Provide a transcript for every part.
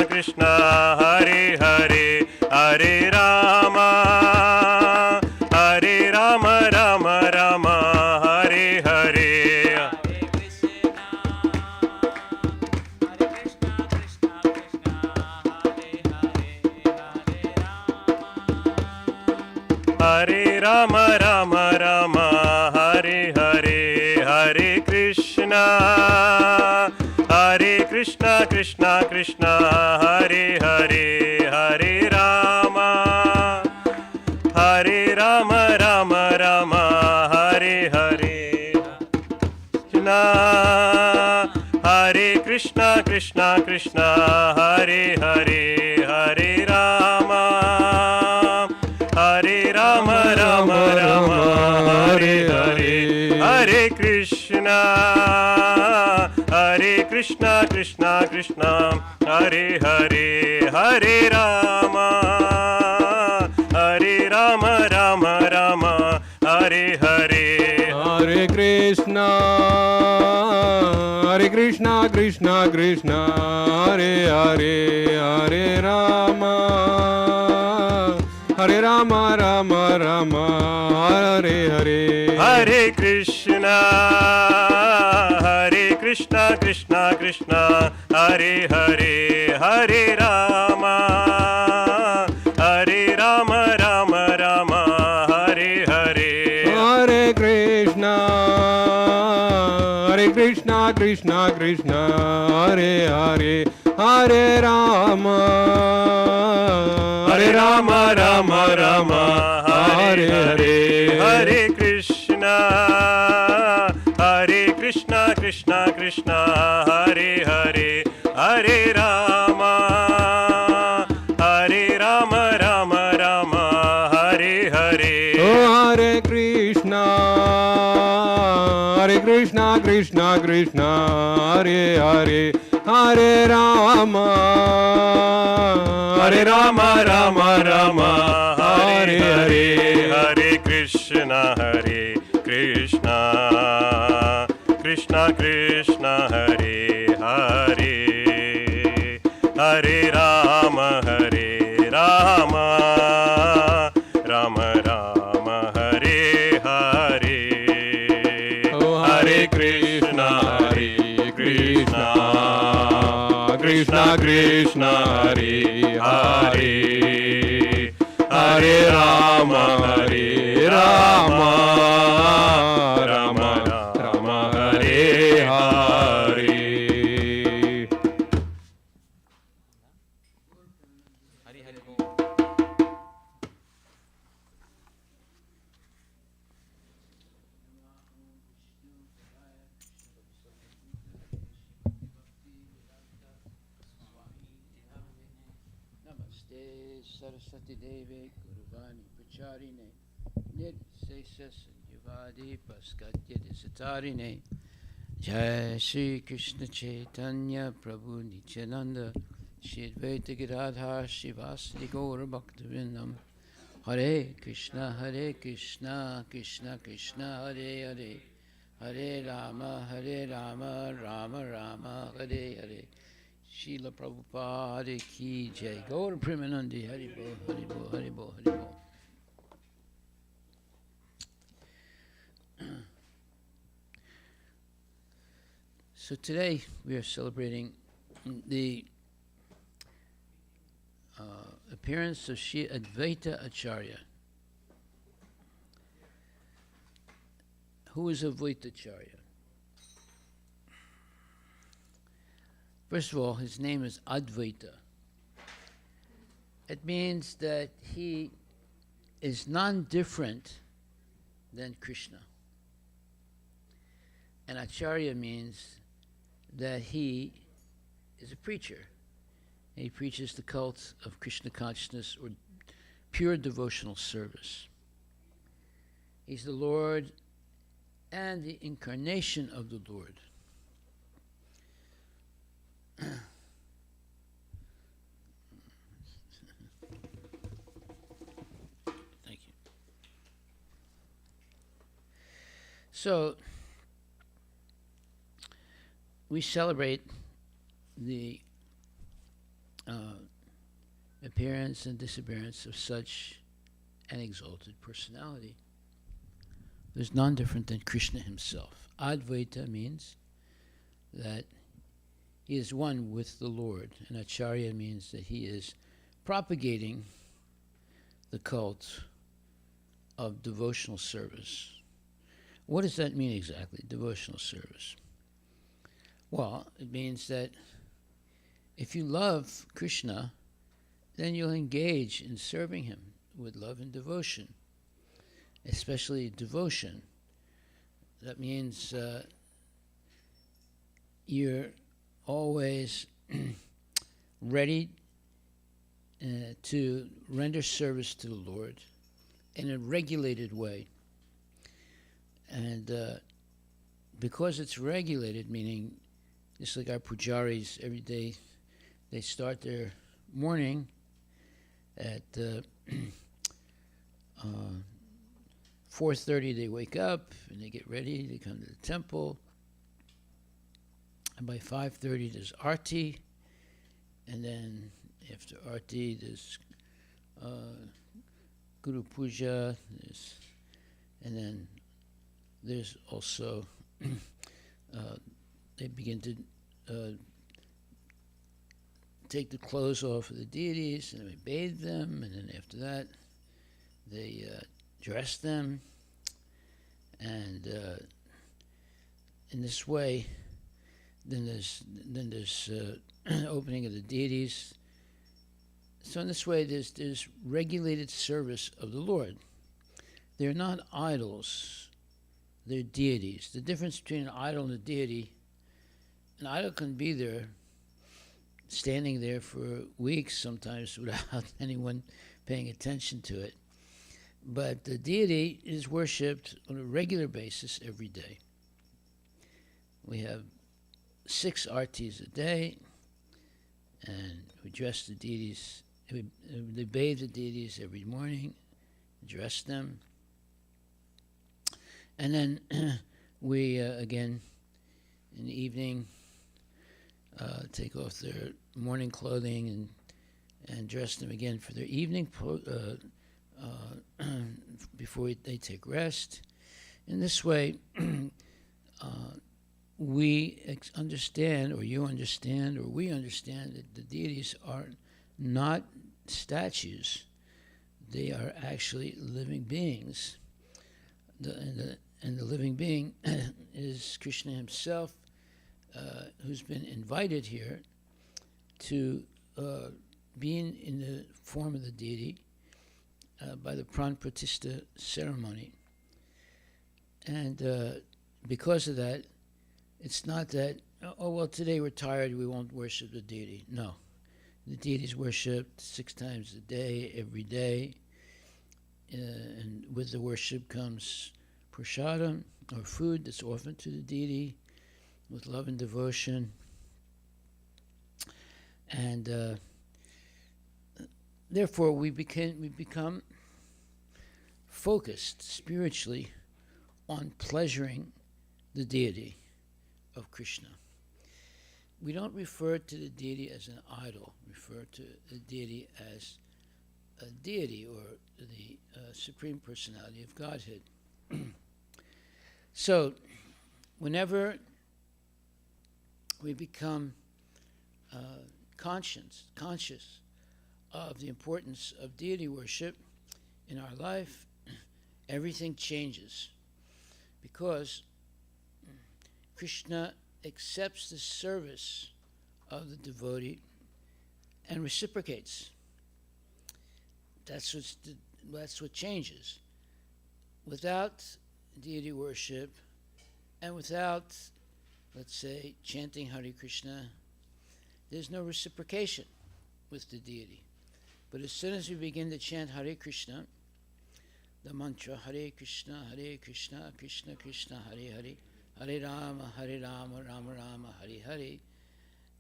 Krishna Krishna Hare Hare Hare Rama Rama Rama Hare Hare Hare Rama Rama Rama Hare Hare Hare Krishna Krishna Krishna Hare Hare Hare Rama Rama Rama Hare Hare Krishna Krishna Hare Hare Hare Rama Rama Rama Hare Hare Hare Krishna Krishna Hare Hare Hare Rama Rama Rama Hare Hare Hare Krishna Krishna Krishna Hare Hare Hare Rama Rama Rama Hare Hare Hare Krishna Krishna Hare Hare Hare Rama Rama Rama Hare Hare Hare Krishna Krishna Hare Hare Hare Rama Rama Hare Hare Hare Krishna Krishna Hare Hare Hare Rama Rama Rama Hare Hare Oh Hare Krishna Krishna Hare Hare Hare Rama Rama Hare Hare Hare Krishna Krishna Hare Hare Hare Rama Rama Hare Hare Hare Krishna Krishna Hare Hare Hare Rama Rama Hare Hare Saraswati Devi Guruvani Pacharine Nitsesas Yuvadi Paskatya Disatarine Jai Shri Krishna Chaitanya Prabhu Nityananda Shri Advaita Giradhar Shivasadi Gaura Bhaktivinoda Hare Krishna Krishna Krishna Hare Hare Hare Rama Rama Rama Hare Hare Srila Prabhupada ki jai. Gaur Premanandi. Hari Bol, Hari Bol, Hari Bol, Hari Bol. So today we are celebrating the appearance of Sri Advaita Acharya. Who is Advaita Acharya? First of all, his name is Advaita. It means that he is non-different than Krishna. And Acharya means that he is a preacher. He preaches the cult of Krishna consciousness or pure devotional service. He's the Lord and the incarnation of the Lord. Thank you. So, we celebrate the appearance and disappearance of such an exalted personality. There's none different than Krishna himself. Advaita means that he is one with the Lord, and Acharya means that he is propagating the cult of devotional service. What does that mean exactly, devotional service? Well, it means that if you love Krishna, then you'll engage in serving him with love and devotion, especially devotion. That means you're always ready to render service to the Lord in a regulated way. And because it's regulated, meaning just like our pujaris, every day they start their morning at 4:30 they wake up and they get ready, they come to the temple, and by 5:30 there's arti, and then after arti there's Guru Puja, and then there's also they begin to take the clothes off of the deities, and they bathe them, and then after that they dress them, and in this way, then there's opening of the deities. So in this way, there's regulated service of the Lord. They're not idols; they're deities. The difference between an idol and a deity: an idol can be there, standing there for weeks, sometimes without anyone paying attention to it. But the deity is worshipped on a regular basis every day. We have 6 artis a day, and we dress the deities. They bathe the deities every morning, dress them, and then we again in the evening take off their morning clothing and dress them again for their evening before they take rest. In this way, we understand, or you understand, or we understand that the deities are not statues. They are actually living beings. And the living being is Krishna himself, who's been invited here to be in the form of the deity by the Pran Pratishta ceremony. And because of that, it's not that, oh, well, today we're tired, we won't worship the deity. No. The deity is worshipped 6 times a day, every day. And with the worship comes prasadam, or food that's offered to the deity with love and devotion. And therefore, we become focused spiritually on pleasuring the deity of Krishna. We don't refer to the deity as an idol, refer to the deity as a deity, or the Supreme Personality of Godhead. So, whenever we become conscious of the importance of deity worship in our life, everything changes, because Krishna accepts the service of the devotee and reciprocates. That's what changes. Without deity worship and without, let's say, chanting Hare Krishna, there's no reciprocation with the deity. But as soon as we begin to chant Hare Krishna, the mantra Hare Krishna, Krishna Krishna, Hare Hare, Hare Rama, Rama Rama, Hare Hare,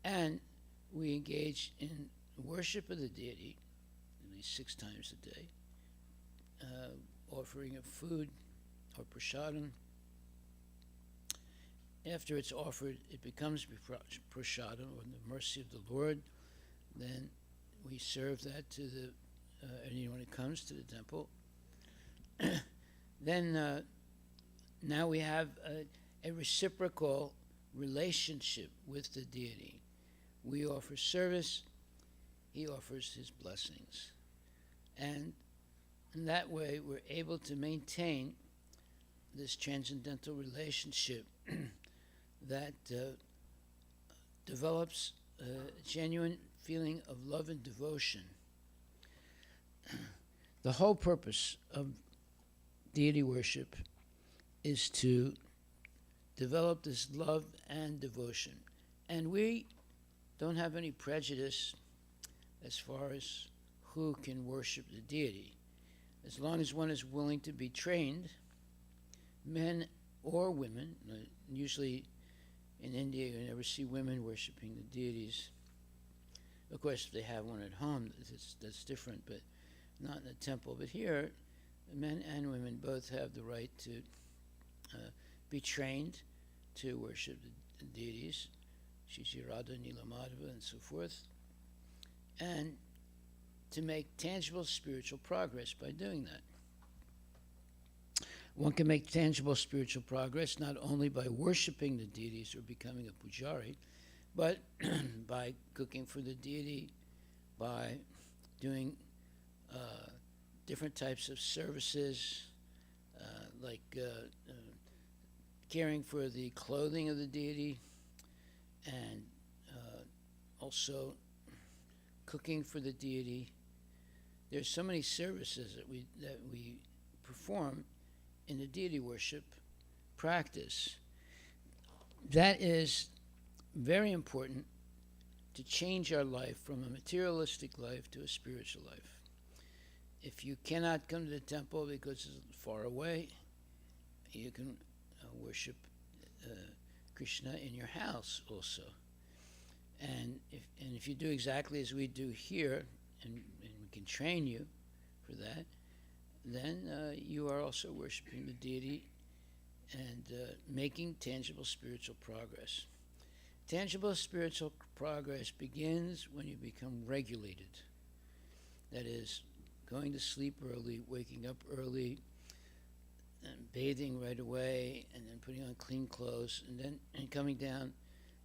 and we engage in worship of the deity at least 6 times a day, offering of food or prasadam. After it's offered, it becomes prasadam, or the mercy of the Lord. Then we serve that to anyone who comes to the temple. Then now we have a reciprocal relationship with the deity. We offer service, he offers his blessings. And in that way, we're able to maintain this transcendental relationship that develops a genuine feeling of love and devotion. The whole purpose of deity worship is to develop this love and devotion. And we don't have any prejudice as far as who can worship the deity. As long as one is willing to be trained, men or women. Usually in India you never see women worshiping the deities. Of course, if they have one at home, that's different, but not in the temple. But here, men and women both have the right to be trained to worship the deities, Shri Radha, Nila Madhava, and so forth, and to make tangible spiritual progress by doing that. One can make tangible spiritual progress not only by worshiping the deities or becoming a pujari, but by cooking for the deity, by doing different types of services, like caring for the clothing of the deity, and also cooking for the deity. There's so many services that we perform in the deity worship practice. That is very important to change our life from a materialistic life to a spiritual life. If you cannot come to the temple because it's far away, you can worship Krishna in your house also. And if you do exactly as we do here, and we can train you for that, then you are also worshiping the deity and making tangible spiritual progress. Tangible spiritual progress begins when you become regulated. That is, going to sleep early, waking up early, and bathing right away, and then putting on clean clothes, and coming down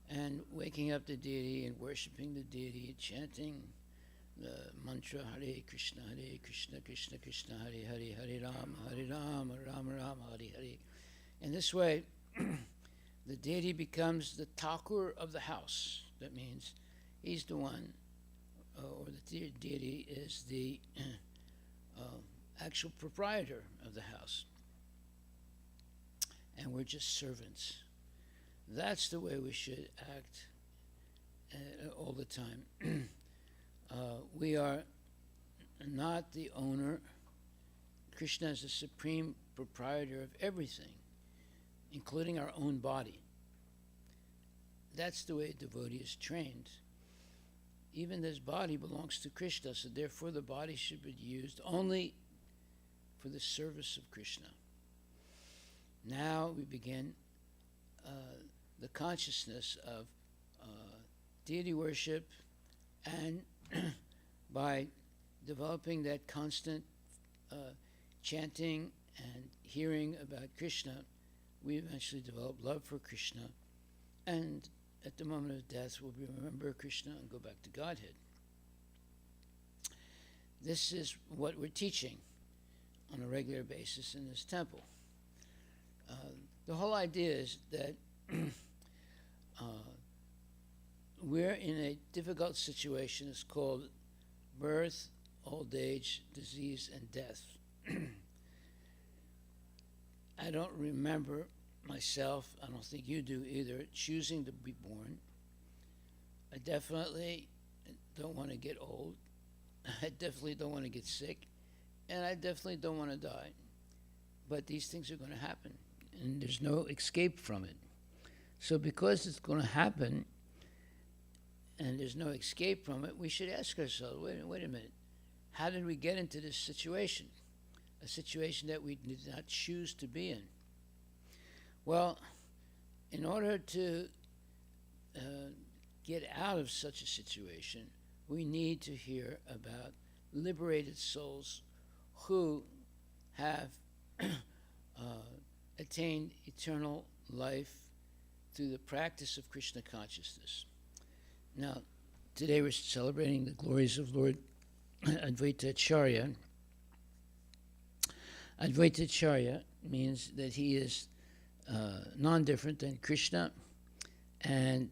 and waking up the deity and worshiping the deity, chanting the mantra Hare Krishna, Krishna Krishna, Hare Hare, Hare Rama, Rama Rama, Hare Hare. In this way, the deity becomes the Thakur of the house. That means he's the one, or the deity is the actual proprietor of the house. And we're just servants. That's the way we should act all the time. We are not the owner. Krishna is the supreme proprietor of everything, including our own body. That's the way a devotee is trained. Even this body belongs to Krishna, so therefore the body should be used only for the service of Krishna. Now we begin the consciousness of deity worship, and by developing that constant chanting and hearing about Krishna, we eventually develop love for Krishna, and at the moment of death we'll remember Krishna and go back to Godhead. This is what we're teaching on a regular basis in this temple. The whole idea is that we're in a difficult situation. It's called birth, old age, disease, and death. I don't remember myself, I don't think you do either, choosing to be born. I definitely don't want to get old. I definitely don't want to get sick. And I definitely don't want to die. But these things are going to happen, and there's no escape from it. So because it's going to happen, and there's no escape from it, we should ask ourselves, wait a minute, how did we get into this situation? A situation that we did not choose to be in. Well, in order to get out of such a situation, we need to hear about liberated souls who have attained eternal life through the practice of Krishna consciousness. Now, today we're celebrating the glories of Lord Advaita Acharya. Advaita Acharya means that he is non-different than Krishna, and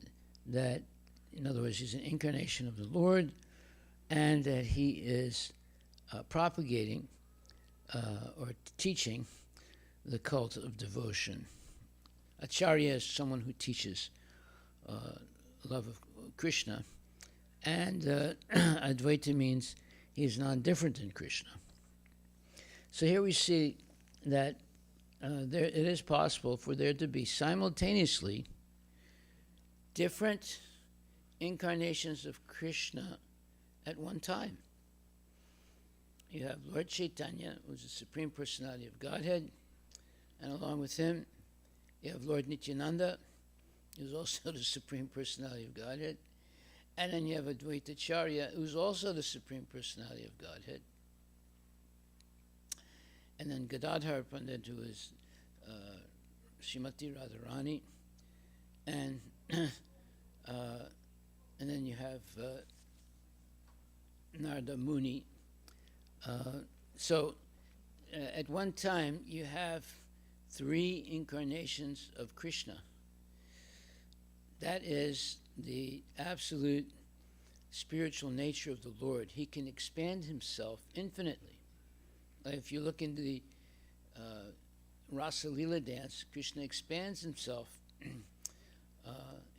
that, in other words, he's an incarnation of the Lord, and that he is propagating or teaching the cult of devotion. Acharya is someone who teaches love of Krishna, and Advaita means he is non-different than Krishna. So here we see that it is possible for there to be simultaneously different incarnations of Krishna at one time. You have Lord Chaitanya, who's the Supreme Personality of Godhead, and along with him, you have Lord Nityananda, who's also the Supreme Personality of Godhead, and then you have Advaita Acharya, who's also the Supreme Personality of Godhead, and then Gadadhar Pandit, who is Srimati Radharani, and then you have Narada Muni. So at one time you have 3 incarnations of Krishna. That is the absolute spiritual nature of the Lord. He can expand himself infinitely. If you look into the Rasa Lila dance, Krishna expands himself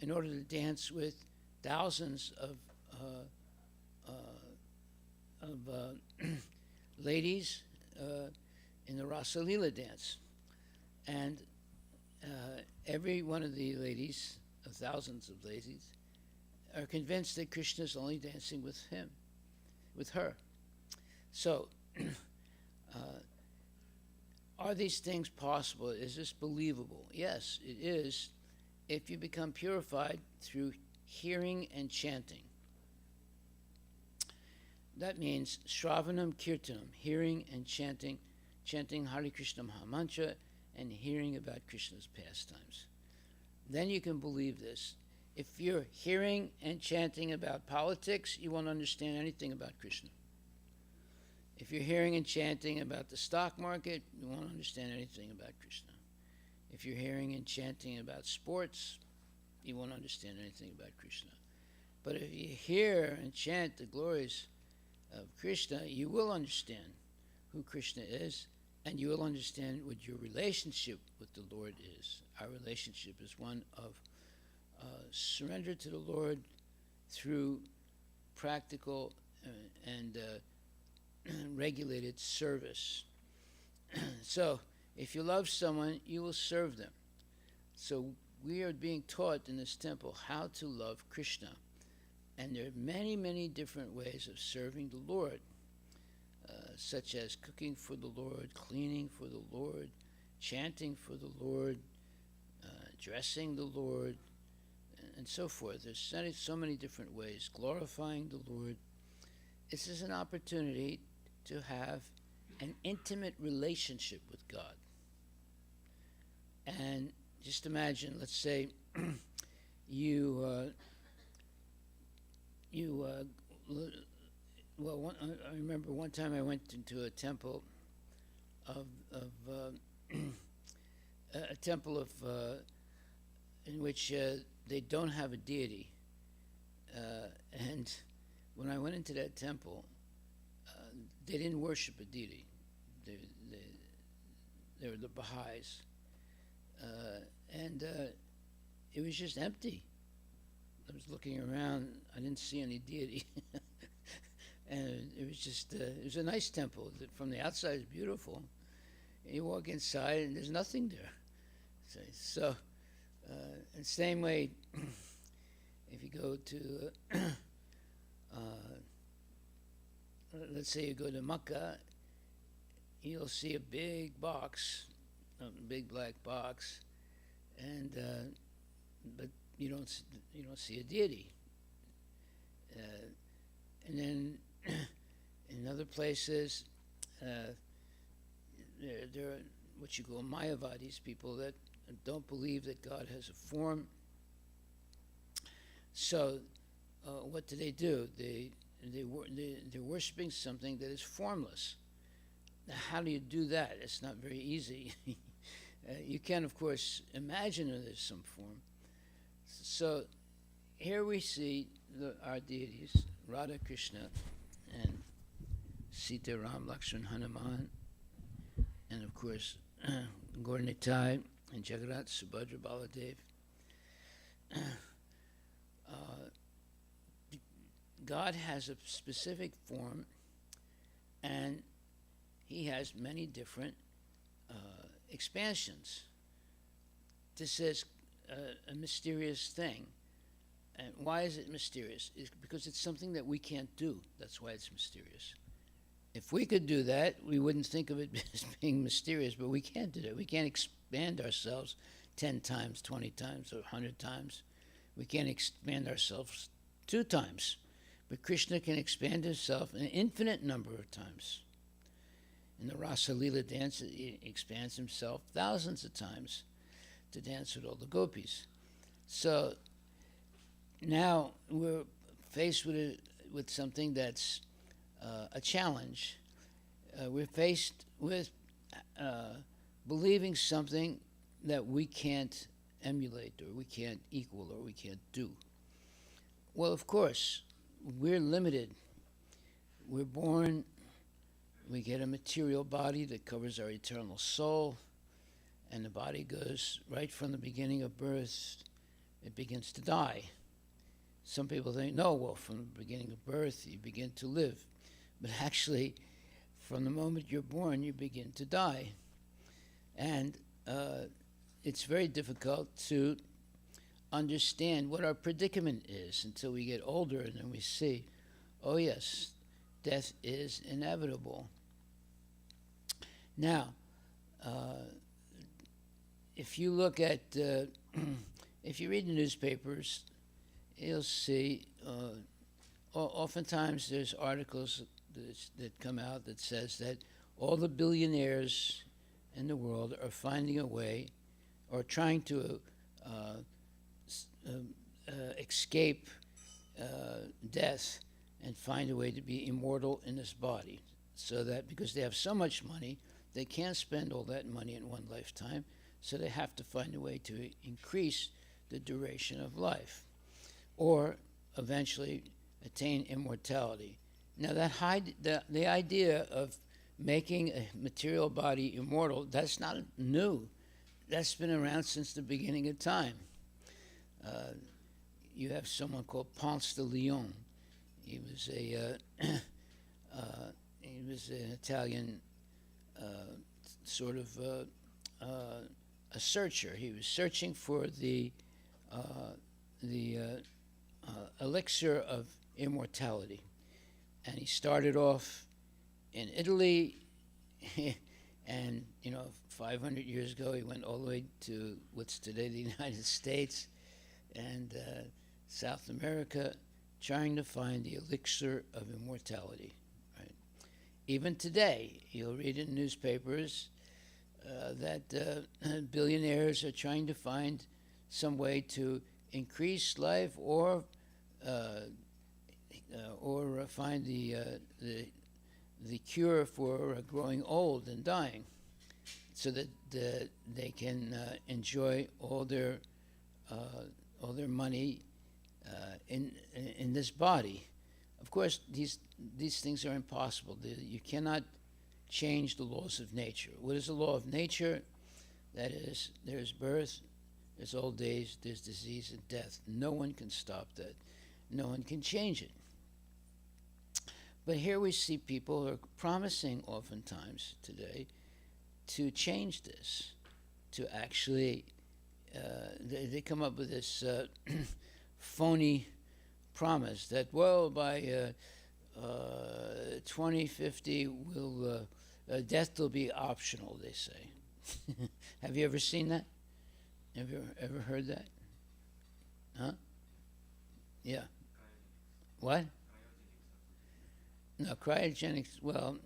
in order to dance with thousands of ladies in the Rasa Lila dance. And every one of the ladies, thousands of ladies, are convinced that Krishna is only dancing with him, with her. So, are these things possible? Is this believable? Yes, it is, if you become purified through hearing and chanting. That means Shravanam Kirtanam, hearing and chanting Hare Krishna Mahamantra, and hearing about Krishna's pastimes. Then you can believe this. If you're hearing and chanting about politics, you won't understand anything about Krishna. If you're hearing and chanting about the stock market, you won't understand anything about Krishna. If you're hearing and chanting about sports, you won't understand anything about Krishna. But if you hear and chant the glories of Krishna, you will understand who Krishna is, and you will understand what your relationship with the Lord is. Our relationship is one of surrender to the Lord through practical and regulated service. So, if you love someone, you will serve them. So, we are being taught in this temple how to love Krishna. And there are many, many different ways of serving the Lord, such as cooking for the Lord, cleaning for the Lord, chanting for the Lord, dressing the Lord, and so forth. There's so many different ways, glorifying the Lord. This is an opportunity to have an intimate relationship with God. And just imagine, let's say, I remember one time I went into a temple in which they don't have a deity, and when I went into that temple, they didn't worship a deity. They were the Baha'is, and it was just empty. I was looking around, I didn't see any deity. And it was just, it was a nice temple. From the outside, it's beautiful. And you walk inside, and there's nothing there. So in the same way, if you go to, let's say you go to Makkah, you'll see a big box, a big black box, and but you don't see a deity. And then in other places, there are what you call Mayavadis, people that don't believe that God has a form. So what do? They're worshiping something that is formless. Now, how do you do that? It's not very easy. You can, of course, imagine that there's some form. So here we see our deities, Radha Krishna and Sita, Ram, Lakshman, Hanuman, and of course Gaur Nitai and Jagannath, Subhadra, Baladev. God has a specific form, and he has many different expansions. This is a mysterious thing. And why is it mysterious? It's because it's something that we can't do. That's why it's mysterious. If we could do that, we wouldn't think of it as being mysterious, but we can't do that. We can't expand ourselves 10 times, 20 times, or 100 times. We can't expand ourselves 2 times. But Krishna can expand himself an infinite number of times. In the Rasa Lila dance, he expands himself thousands of times to dance with all the gopis. So now we're faced with something that's a challenge. We're faced with believing something that we can't emulate, or we can't equal, or we can't do. Well, of course, we're limited. We're born, we get a material body that covers our eternal soul, and the body goes right from the beginning of birth, it begins to die. Some people think, no, well, from the beginning of birth, you begin to live. But actually, from the moment you're born, you begin to die. And it's very difficult to understand what our predicament is until we get older, and then we see, oh yes, death is inevitable. Now, if you look at, if you read the newspapers, you'll see oftentimes there's articles that come out that says that all the billionaires in the world are finding a way, or trying to escape death and find a way to be immortal in this body. So that because they have so much money, they can't spend all that money in one lifetime, so they have to find a way to increase the duration of life, or eventually attain immortality. Now the idea of making a material body immortal, that's not new. That's been around since the beginning of time. You have someone called Ponce de Leon. He was an Italian sort of a searcher. He was searching for the elixir of immortality, and he started off in Italy, and 500 years ago he went all the way to what's today the United States and South America, trying to find the elixir of immortality. Right? Even today, you'll read in newspapers that billionaires are trying to find some way to increase life, or find the cure for growing old and dying, so that they can enjoy all their money in this body. Of course, these things are impossible. You cannot change the laws of nature. What is the law of nature? That is, there's birth, there's old age, there's disease and death. No one can stop that. No one can change it. But here we see people who are promising oftentimes today to change this, to actually, they come up with this phony promise that, well, by 2050, death will be optional, they say. Have you ever seen that? Have you ever heard that? Huh? Yeah. What? No, cryogenics. Well,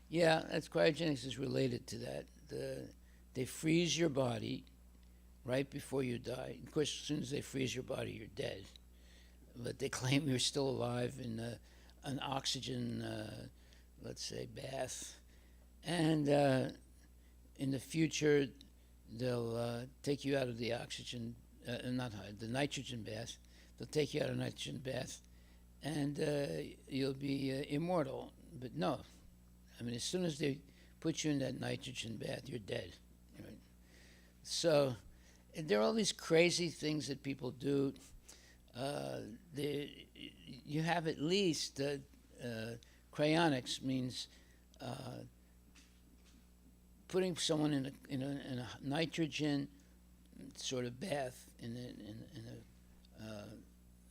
yeah, that's cryogenics is related to that. They freeze your body right before you die. Of course, as soon as they freeze your body, you're dead. But they claim you're still alive in an oxygen, let's say, bath. And in the future, they'll take you out of the oxygen, the nitrogen bath. They'll take you out of nitrogen bath, and you'll be immortal. But no, I mean, as soon as they put you in that nitrogen bath, you're dead. Right? So there are all these crazy things that people do. You have at least cryonics means putting someone in a nitrogen sort of bath in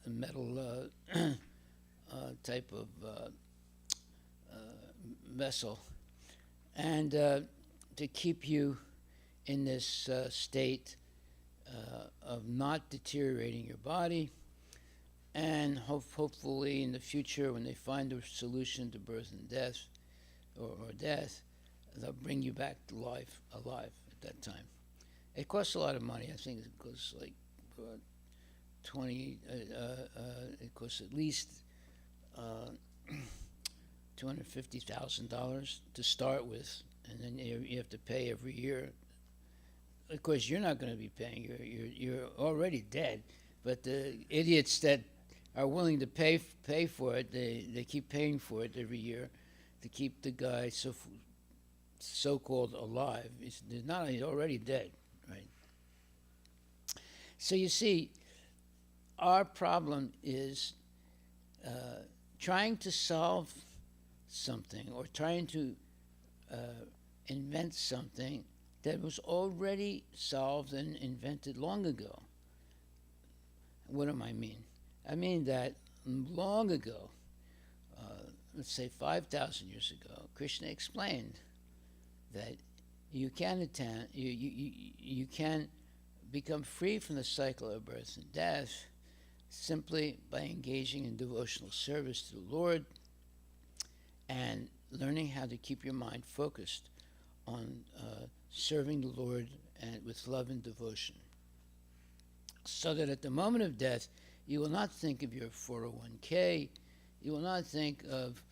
a metal type of vessel, and to keep you in this state of not deteriorating your body, and hopefully in the future, when they find a solution to birth and death, or death, they'll bring you back to life alive at that time. It costs a lot of money. I think it costs like it costs at least $250,000 to start with, and then you have to pay every year. Of course, you're not going to be paying. You're already dead. But the idiots that are willing to pay for it, they keep paying for it every year to keep the guy so-called alive. He's already dead, right? So you see, our problem is trying to solve something or trying to invent something that was already solved and invented long ago. What do I mean? I mean that long ago, let's say 5,000 years ago, Krishna explained that you can become free from the cycle of birth and death simply by engaging in devotional service to the Lord and learning how to keep your mind focused on serving the Lord and with love and devotion, so that at the moment of death, you will not think of your 401k, you will not think of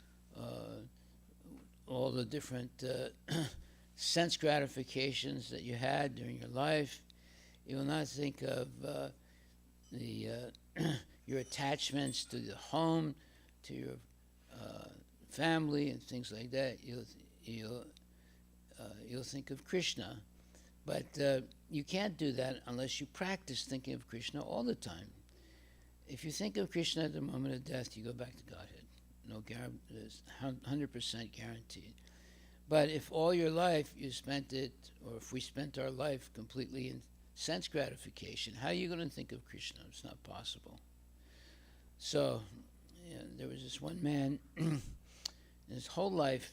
all the different sense gratifications that you had during your life. You will not think of your attachments to the home, to your family, and things like that. You'll think of Krishna, but you can't do that unless you practice thinking of Krishna all the time. If you think of Krishna at the moment of death, you go back to Godhead. No guarantee, 100% guaranteed. But if all your life you spent it, or if we spent our life completely in sense gratification, how are you going to think of Krishna? It's not possible. So, there was this one man, his whole life,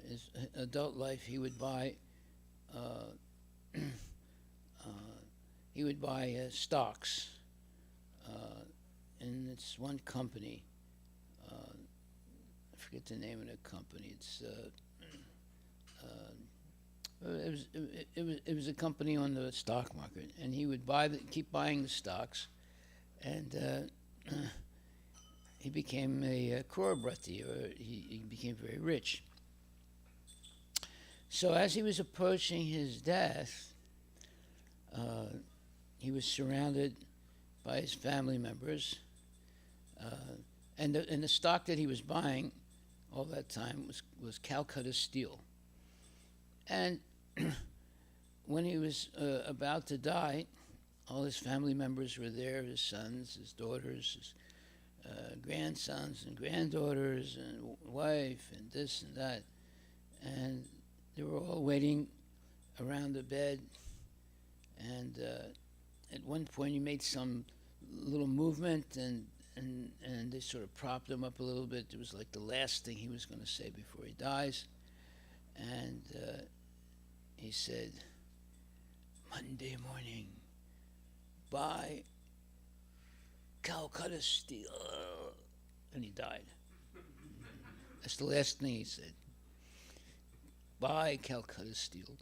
his adult life, he would buy stocks in this one company. I forget the name of the company. It was a company on the stock market, and he would keep buying the stocks, and he became a crorepati, or he became very rich. So as he was approaching his death, he was surrounded by his family members, and the stock that he was buying all that time was Calcutta steel. And when he was about to die, all his family members were there, his sons, his daughters, his grandsons and granddaughters, and wife, and this and that. And they were all waiting around the bed. And at one point he made some little movement, and they sort of propped him up a little bit. It was like the last thing he was going to say before he dies. And he said, "Monday morning, buy Calcutta steel." And he died. That's the last thing he said. Buy Calcutta Steel.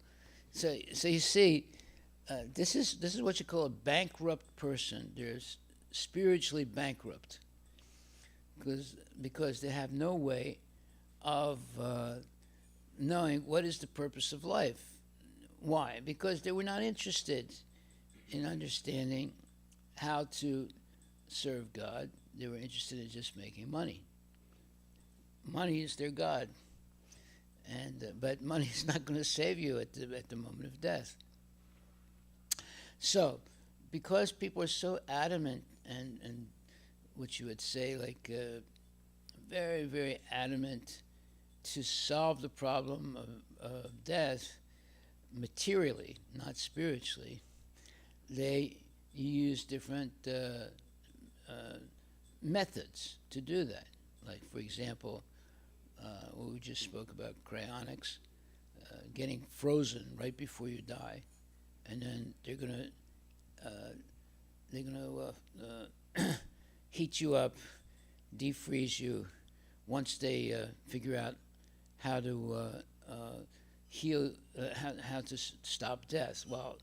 So you see, this is what you call a bankrupt person. They're spiritually bankrupt because they have no way of knowing what is the purpose of life. Why? Because they were not interested in understanding how to serve God. They were interested in just making money. Money is their God. But money is not going to save you at the moment of death. So, because people are so adamant and what you would say like very, very adamant to solve the problem of death materially, not spiritually, they use different methods to do that. Like, for example, what we just spoke about, cryonics, getting frozen right before you die, and then they're gonna heat you up, defreeze you. Once they figure out how to heal, how to stop death. Well,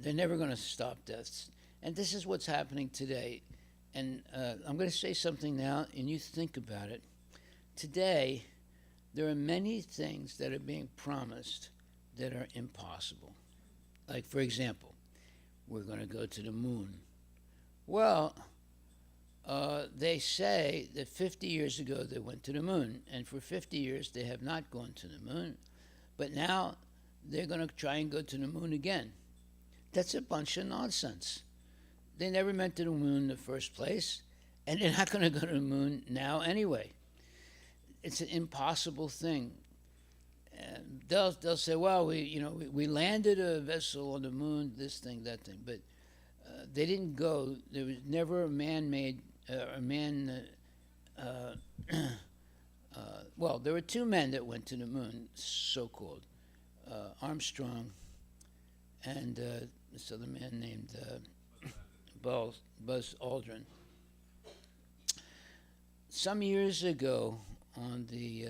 they're never going to stop deaths, and this is what's happening today. And I'm going to say something now, and you think about it. Today, there are many things that are being promised that are impossible. Like, for example, we're going to go to the moon. Well, they say that 50 years ago they went to the moon, and for 50 years they have not gone to the moon, but now they're going to try and go to the moon again. That's a bunch of nonsense. They never went to the moon in the first place, and they're not going to go to the moon now anyway. It's an impossible thing. They'll say, well, we landed a vessel on the moon, this thing, that thing, but they didn't go. There was never a man-made, well, there were two men that went to the moon, so-called, Armstrong and this other man named Buzz Aldrin. Some years ago on the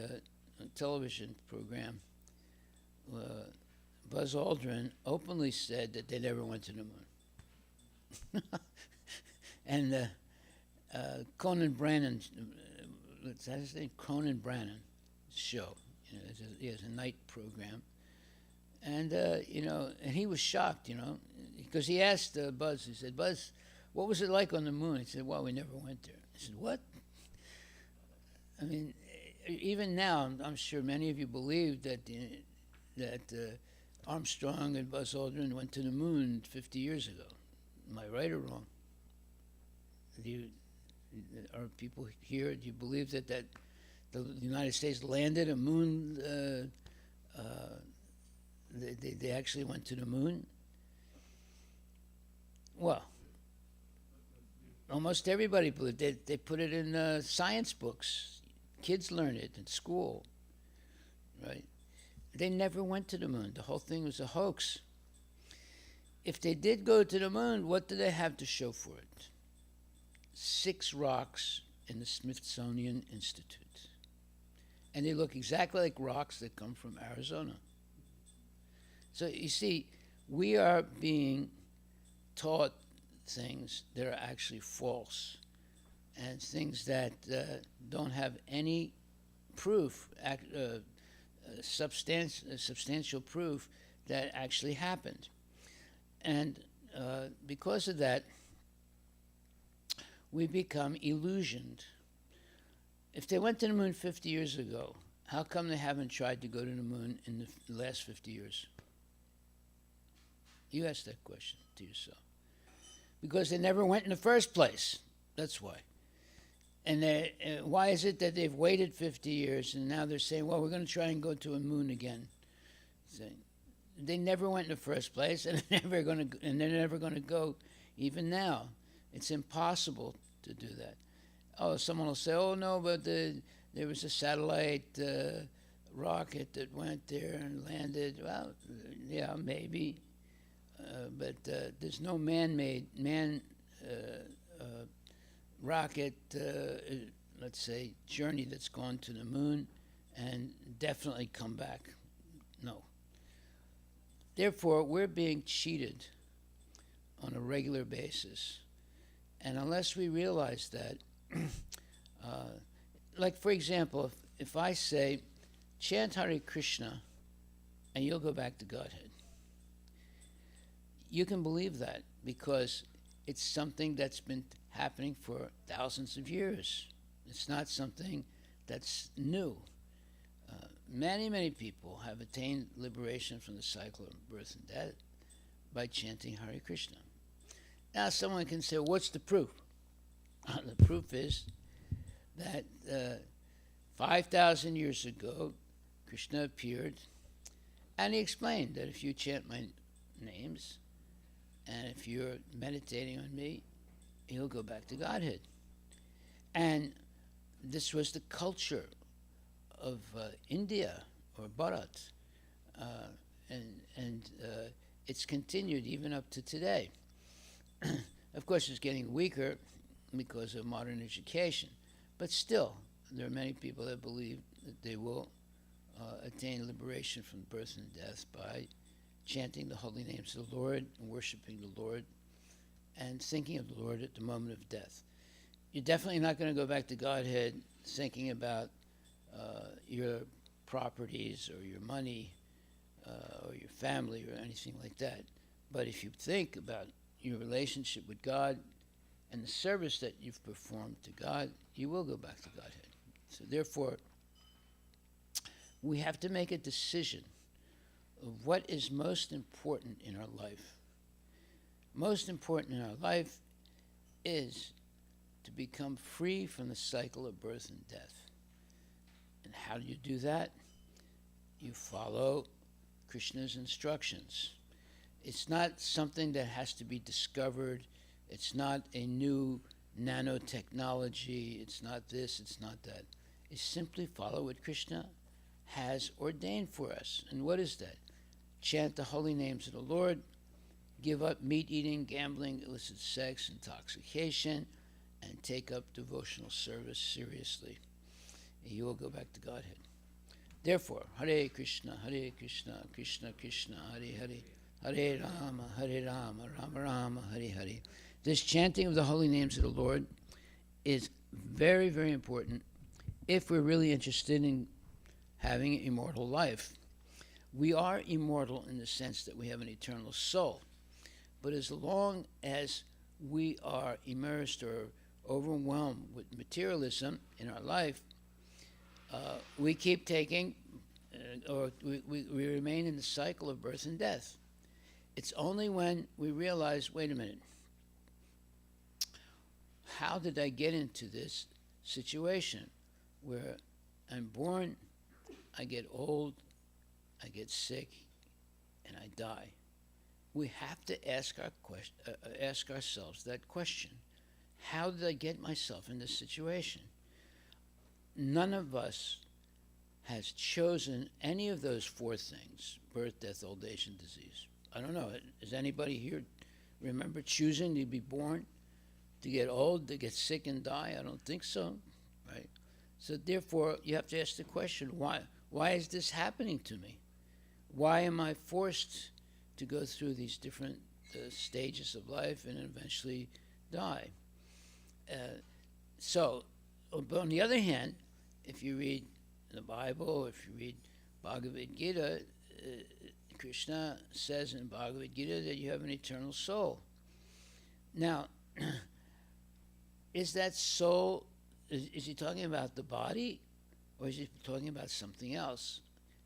television program, Buzz Aldrin openly said that they never went to the moon. And Conan Brannon, what's that his name? Conan Brannon show. He has a night program. And, and he was shocked, because he asked Buzz, he said, Buzz, what was it like on the moon? He said, well, we never went there. I said, what? I mean, even now, I'm sure many of you believe that Armstrong and Buzz Aldrin went to the moon 50 years ago. Am I right or wrong? Are people here, do you believe that the United States landed a moon, they actually went to the moon? Well, almost everybody believed it. They put it in science books. Kids learn it in school, right? They never went to the moon. The whole thing was a hoax. If they did go to the moon, what do they have to show for it? 6 rocks in the Smithsonian Institute. And they look exactly like rocks that come from Arizona. So you see, we are being taught things that are actually false, and things that don't have any proof, substantial proof that actually happened. And because of that, we become illusioned. If they went to the moon 50 years ago, how come they haven't tried to go to the moon in the last 50 years? You ask that question to yourself. Because they never went in the first place. That's why. And why is it that they've waited 50 years and now they're saying, well, we're going to try and go to a moon again? They never went in the first place, and they're never going to go even now. It's impossible to do that. Oh, someone will say, oh, no, but there was a satellite rocket that went there and landed. Well, yeah, maybe. But there's no man-made rocket let's say, journey that's gone to the moon and definitely come back. No. Therefore, we're being cheated on a regular basis. And unless we realize that, like for example, if I say, chant Hare Krishna, and you'll go back to Godhead, you can believe that because it's something that's been happening for thousands of years. It's not something that's new. Many, many people have attained liberation from the cycle of birth and death by chanting Hare Krishna. Now, someone can say, what's the proof? The proof is that 5,000 years ago, Krishna appeared, and he explained that if you chant my names, and if you're meditating on me, you'll go back to Godhead. And this was the culture of India, or Bharat, and it's continued even up to today. Of course, it's getting weaker because of modern education, but still, there are many people that believe that they will attain liberation from birth and death by chanting the holy names of the Lord, and worshiping the Lord, and thinking of the Lord at the moment of death. You're definitely not going to go back to Godhead thinking about your properties or your money or your family or anything like that. But if you think about your relationship with God and the service that you've performed to God, you will go back to Godhead. So therefore, we have to make a decision of what is most important in our life. Most important in our life is to become free from the cycle of birth and death. And how do you do that? You follow Krishna's instructions. It's not something that has to be discovered. It's not a new nanotechnology. It's not this, it's not that. It's simply follow what Krishna has ordained for us. And what is that? Chant the holy names of the Lord, give up meat eating, gambling, illicit sex, intoxication, and take up devotional service seriously. And you will go back to Godhead. Therefore, Hare Krishna, Krishna Krishna, Hare Hare, Hare Rama, Rama Rama, Hare Hare. This chanting of the holy names of the Lord is very, very important if we're really interested in having an immortal life. We are immortal in the sense that we have an eternal soul. But as long as we are immersed or overwhelmed with materialism in our life, we keep taking, or we remain in the cycle of birth and death. It's only when we realize, wait a minute, how did I get into this situation where I'm born, I get old, I get sick, and I die? We have to ask ourselves that question. How did I get myself in this situation? None of us has chosen any of those four things: birth, death, old age, and disease. I don't know. Does anybody here remember choosing to be born, to get old, to get sick and die? I don't think so, right? So therefore, you have to ask the question, why is this happening to me? Why am I forced to go through these different stages of life and eventually die? But on the other hand, if you read the Bible, if you read Bhagavad Gita, Krishna says in Bhagavad Gita that you have an eternal soul. Now, is that soul, is he talking about the body, or is he talking about something else?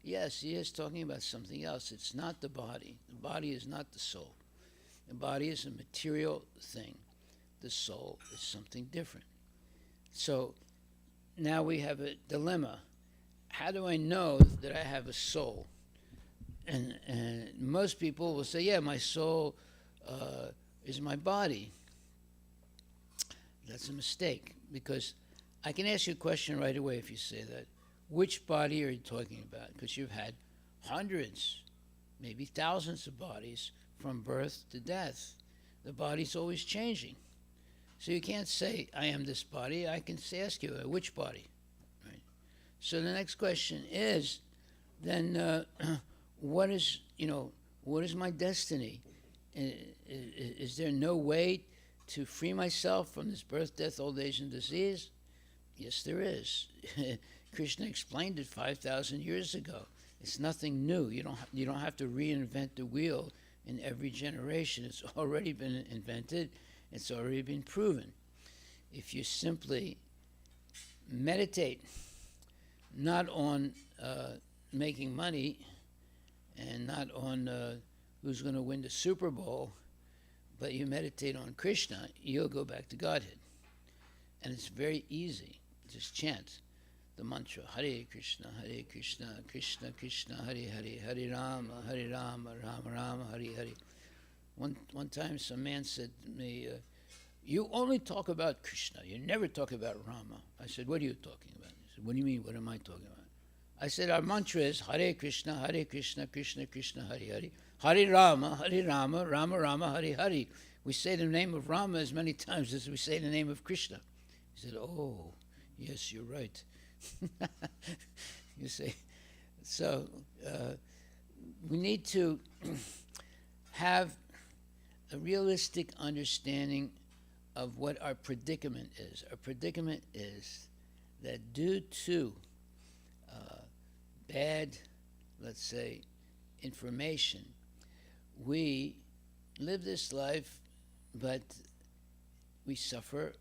Yes, he is talking about something else. It's not the body. The body is not the soul. The body is a material thing. The soul is something different. So now we have a dilemma. How do I know that I have a soul? And most people will say, yeah, my soul is my body. That's a mistake, because I can ask you a question right away if you say that. Which body are you talking about? Because you've had hundreds, maybe thousands of bodies from birth to death. The body's always changing. So you can't say, I am this body. I can ask you, which body? Right? So the next question is, then what is my destiny? Is there no way to free myself from this birth, death, old age, and disease? Yes, there is. Krishna explained it 5,000 years ago. It's nothing new. You don't have to reinvent the wheel in every generation. It's already been invented. It's already been proven. If you simply meditate, not on making money and not on who's going to win the Super Bowl, but you meditate on Krishna, you'll go back to Godhead. And it's very easy. Just chant the mantra, Hare Krishna, Krishna Krishna, Hare Hare, Hare Rama, Rama Rama, Hare Hare. One time some man said to me, you only talk about Krishna, you never talk about Rama. I said, what are you talking about? He said, what do you mean, what am I talking about? I said, our mantra is Hare Krishna, Krishna Krishna, Hare Hare, Hare Rama, Rama Rama, Hare Hare. We say the name of Rama as many times as we say the name of Krishna. He said, oh, yes, you're right. You say, so we need to have a realistic understanding of what our predicament is. Our predicament is that due to bad, let's say, information, we live this life, but we suffer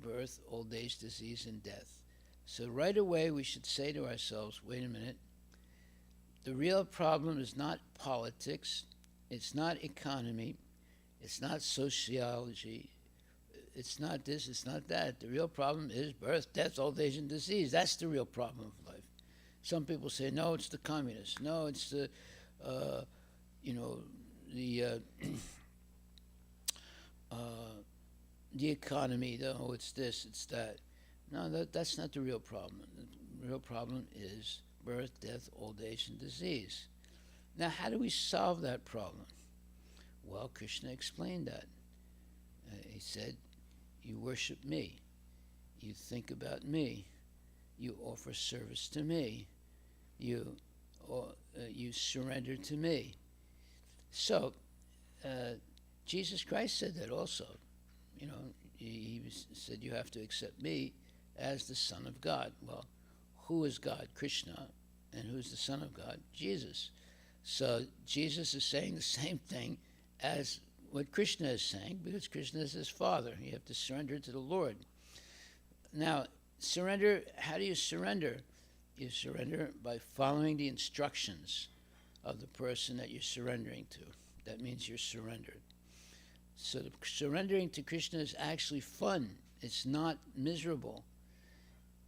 birth, old age, disease, and death. So right away we should say to ourselves, wait a minute, the real problem is not politics, it's not economy, it's not sociology, it's not this, it's not that. The real problem is birth, death, old age, and disease. That's the real problem of life. Some people say, no, it's the communists. No, it's the, the economy. No, it's this, it's that. No, that's not the real problem. The real problem is birth, death, old age, and disease. Now, how do we solve that problem? Well, Krishna explained that. He said, you worship me, you think about me, you offer service to me, you surrender to me. So, Jesus Christ said that also. He said you have to accept me as the Son of God. Well, who is God? Krishna. And who's the Son of God? Jesus. So Jesus is saying the same thing as what Krishna is saying, because Krishna is his father. You have to surrender to the Lord. Now, surrender, how do you surrender? You surrender by following the instructions of the person that you're surrendering to. That means you're surrendered. So surrendering to Krishna is actually fun. It's not miserable.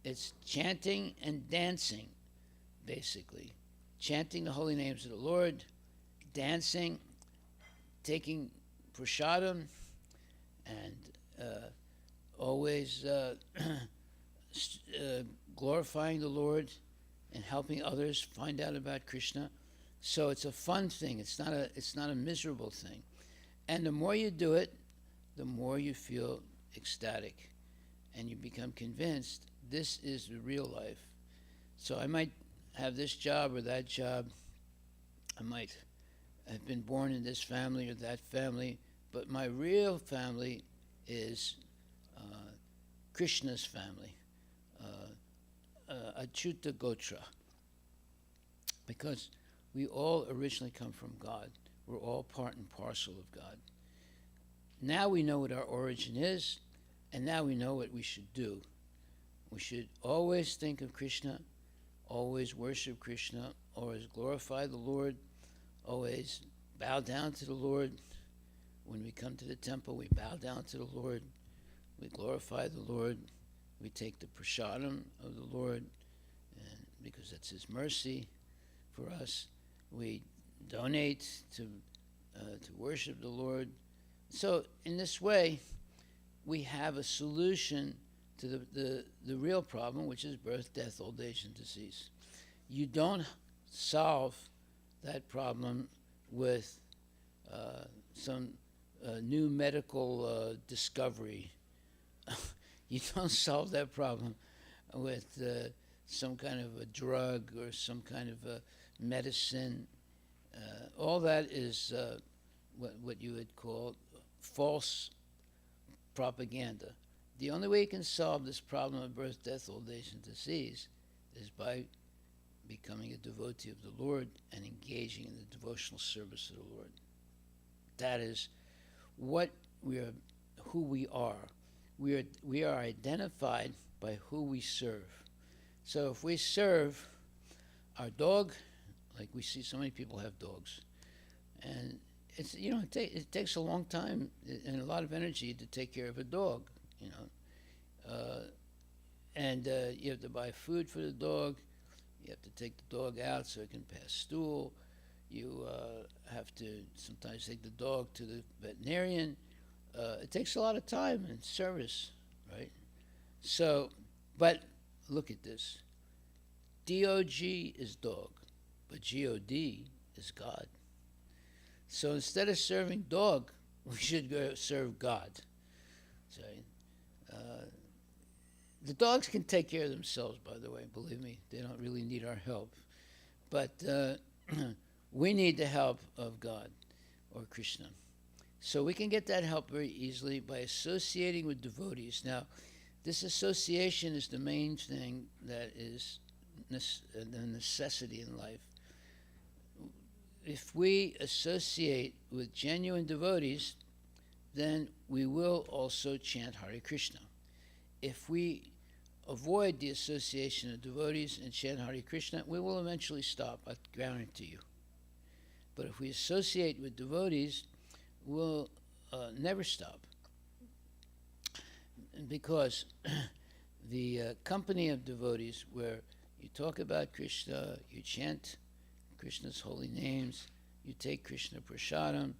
It's chanting and dancing, basically. Chanting the holy names of the Lord, dancing, taking prasadam, and always glorifying the Lord and helping others find out about Krishna. So it's a fun thing. It's not a miserable thing. And the more you do it, the more you feel ecstatic, and you become convinced this is the real life. So I might have this job or that job. I might have been born in this family or that family, but my real family is Krishna's family, Achyuta Gotra, because we all originally come from God. We're all part and parcel of God. Now we know what our origin is, and now we know what we should do. We should always think of Krishna, always worship Krishna, always glorify the Lord, always bow down to the Lord. When we come to the temple, we bow down to the Lord. We glorify the Lord. We take the prasadam of the Lord, and because that's his mercy for us. We donate to worship the Lord. So in this way, we have a solution to the real problem, which is birth, death, old age, and disease. You don't solve that problem with some new medical discovery. You don't solve that problem with some kind of a drug or some kind of a medicine. All that is what you would call false propaganda. The only way you can solve this problem of birth, death, old age, and disease is by becoming a devotee of the Lord and engaging in the devotional service of the Lord. That is what we are, who we are. We are identified by who we serve. So if we serve our dog, like we see so many people have dogs, and it's, you know, it takes a long time and a lot of energy to take care of a dog, you know, and you have to buy food for the dog. You have to take the dog out so it can pass stool. You have to sometimes take the dog to the veterinarian. It takes a lot of time and service, right? So, but look at this. D-O-G is dog, but G-O-D is God. So instead of serving dog, we should go serve God. So, the dogs can take care of themselves, by the way, believe me. They don't really need our help. But we need the help of God or Krishna. So we can get that help very easily by associating with devotees. Now, this association is the main thing that is the necessity in life. If we associate with genuine devotees, then we will also chant Hare Krishna. If we avoid the association of devotees and chant Hare Krishna, we will eventually stop, I guarantee you. But if we associate with devotees, we'll never stop. Because the company of devotees, where you talk about Krishna, you chant Krishna's holy names, you take Krishna prasadam,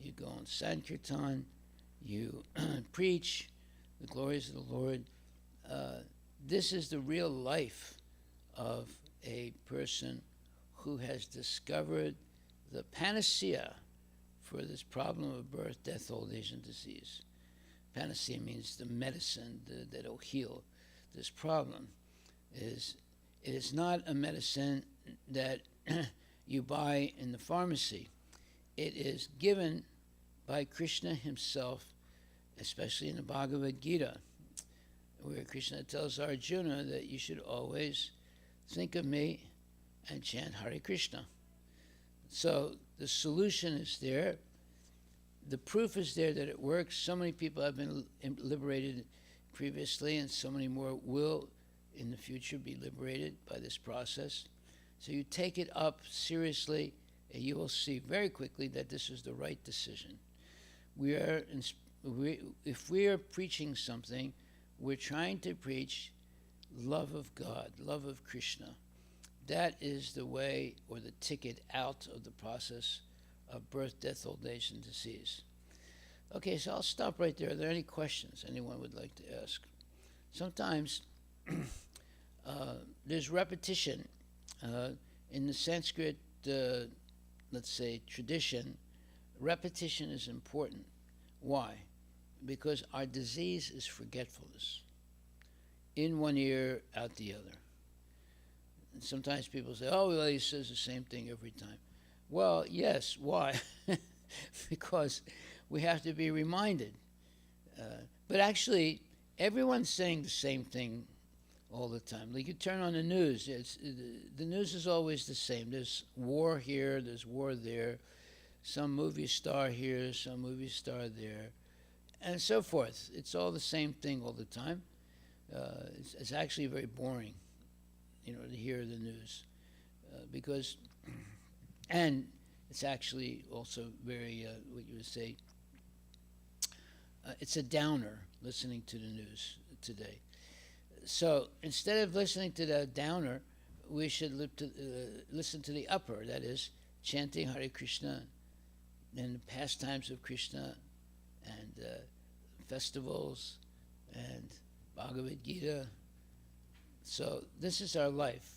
you go on Sankirtan, you preach the glories of the Lord. This is the real life of a person who has discovered the panacea for this problem of birth, death, old age, and disease. Panacea means the medicine that will heal this problem. It is not a medicine that you buy in the pharmacy. It is given by Krishna himself, especially in the Bhagavad Gita, where Krishna tells Arjuna that you should always think of me and chant Hare Krishna. So the solution is there. The proof is there that it works. So many people have been liberated previously, and so many more will in the future be liberated by this process. So you take it up seriously, and you will see very quickly that this is the right decision. If we are preaching something, we're trying to preach love of God, love of Krishna. That is the way, or the ticket out of the process of birth, death, old age, and disease. Okay, so I'll stop right there. Are there any questions anyone would like to ask? Sometimes there's repetition. In the Sanskrit, let's say, tradition, repetition is important. Why? Because our disease is forgetfulness. In one ear, out the other. And sometimes people say, oh, well, he says the same thing every time. Well, yes, why? Because we have to be reminded. But actually, everyone's saying the same thing all the time. Like you turn on the news, the news is always the same. There's war here, there's war there, some movie star here, some movie star there, and so forth. It's all the same thing all the time. It's actually very boring, to hear the news, because, and it's actually also very, what you would say, it's a downer listening to the news today. So instead of listening to the downer, we should listen to the upper, that is, chanting Hare Krishna and the pastimes of Krishna and festivals and Bhagavad Gita. So this is our life.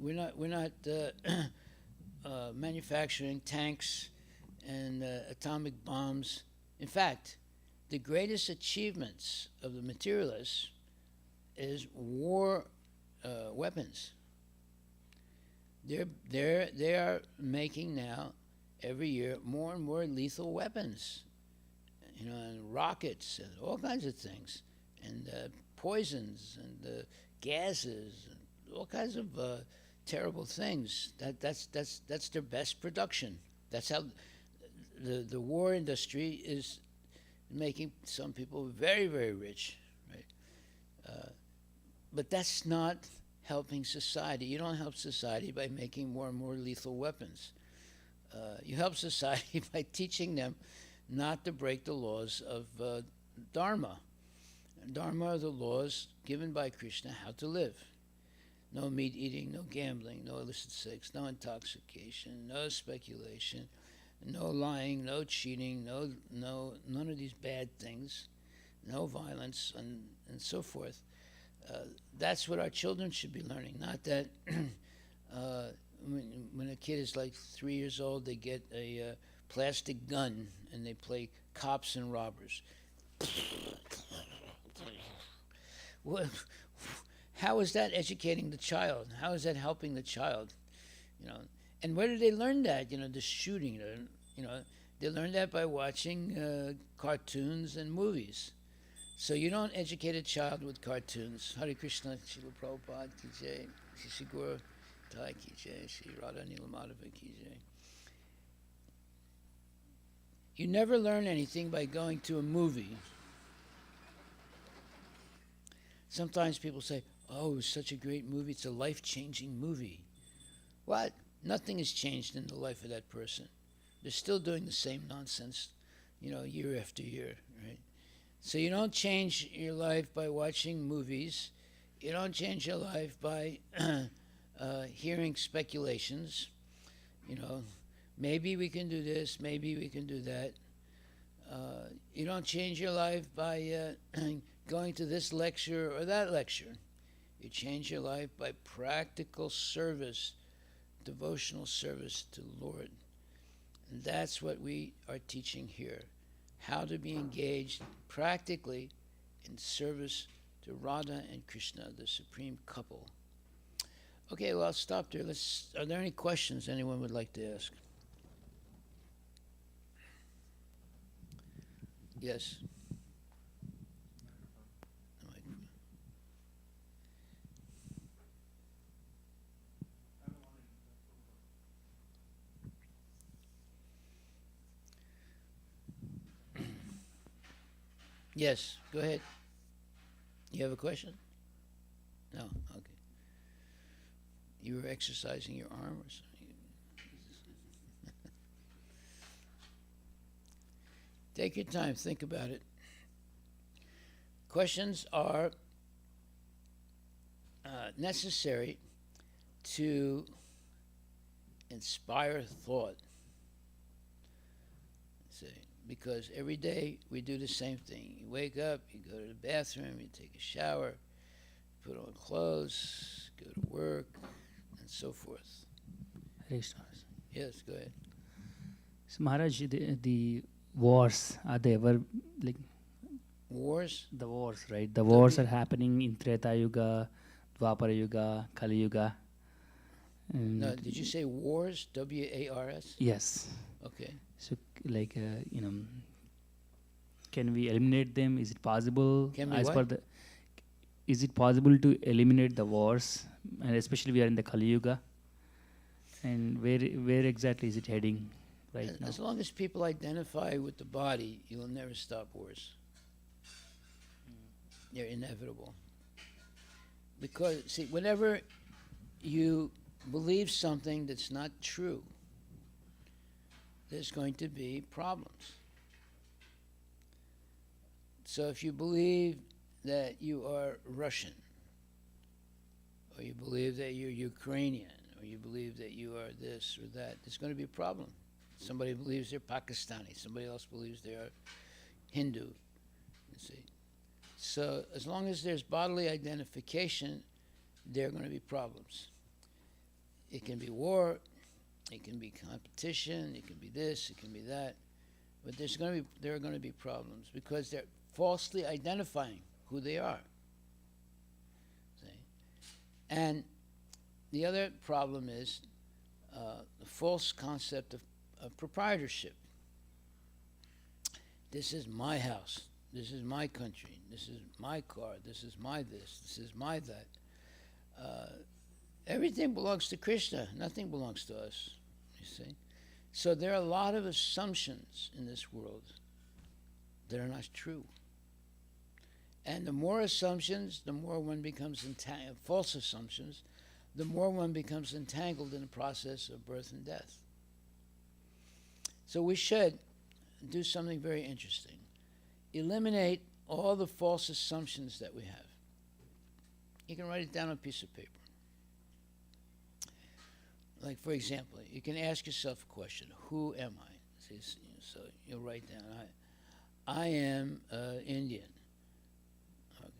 We're not manufacturing tanks and atomic bombs. In fact, the greatest achievements of the materialists is war weapons. They are making now every year more and more lethal weapons, and rockets and all kinds of things, and poisons and gases and all kinds of terrible things. That's their best production. That's how the war industry is making some people very, very rich, right? But that's not helping society. You don't help society by making more and more lethal weapons. You help society by teaching them not to break the laws of Dharma. Dharma are the laws given by Krishna how to live. No meat eating, no gambling, no illicit sex, no intoxication, no speculation, no lying, no cheating, none of these bad things, no violence, and so forth. That's what our children should be learning. Not that when a kid is like 3 years old, they get a plastic gun and they play cops and robbers. Well, how is that educating the child? How is that helping the child? And where did they learn that? The shooting. They learned that by watching cartoons and movies. So you don't educate a child with cartoons. Hare Krishna, Srila Prabhupada ki jai, Shri Guru Tai ki jai, Shri Radha Nilamadhava ki jai. You never learn anything by going to a movie. Sometimes people say, oh, it's such a great movie, it's a life-changing movie. What? Nothing has changed in the life of that person. They're still doing the same nonsense, year after year, right? So you don't change your life by watching movies. You don't change your life by hearing speculations. Maybe we can do this, maybe we can do that. You don't change your life by going to this lecture or that lecture. You change your life by practical service, devotional service to the Lord. And that's what we are teaching here. How to be engaged practically in service to Radha and Krishna, the supreme couple. Okay, well, I'll stop there. Are there any questions anyone would like to ask? Yes. Yes, go ahead. You have a question? No? Okay. You were exercising your arm or something? Take your time, think about it. Questions are necessary to inspire thought. Because every day we do the same thing. You wake up, you go to the bathroom, you take a shower, put on clothes, go to work, and so forth. Yes, go ahead. So Maharaj, the wars, are they ever like... Wars? The wars, right? The wars are happening in Treta Yuga, Dwapara Yuga, Kali Yuga. No, did you say wars? W-A-R-S? Yes. Okay. So, can we eliminate them? Is it possible? Can we what? Is it possible to eliminate the wars? And especially we are in the Kali Yuga. And where exactly is it heading right now? As long as people identify with the body, you will never stop wars. They're inevitable. Because, see, whenever you believe something that's not true, there's going to be problems. So if you believe that you are Russian, or you believe that you're Ukrainian, or you believe that you are this or that, there's going to be a problem. Somebody believes they're Pakistani, somebody else believes they are Hindu, you see. So as long as there's bodily identification, there are going to be problems. It can be war, it can be competition, it can be this, it can be that, but there are going to be problems because they're falsely identifying who they are. And the other problem is the false concept of proprietorship. This is my house. This is my country. This is my car. This is my this. This is my that. Everything belongs to Krishna. Nothing belongs to us, you see. So there are a lot of assumptions in this world that are not true. And the more assumptions, the more one becomes false assumptions, the more one becomes entangled in the process of birth and death. So we should do something very interesting. Eliminate all the false assumptions that we have. You can write it down on a piece of paper. Like, for example, you can ask yourself a question: who am I? So you'll write down, I am Indian. Okay.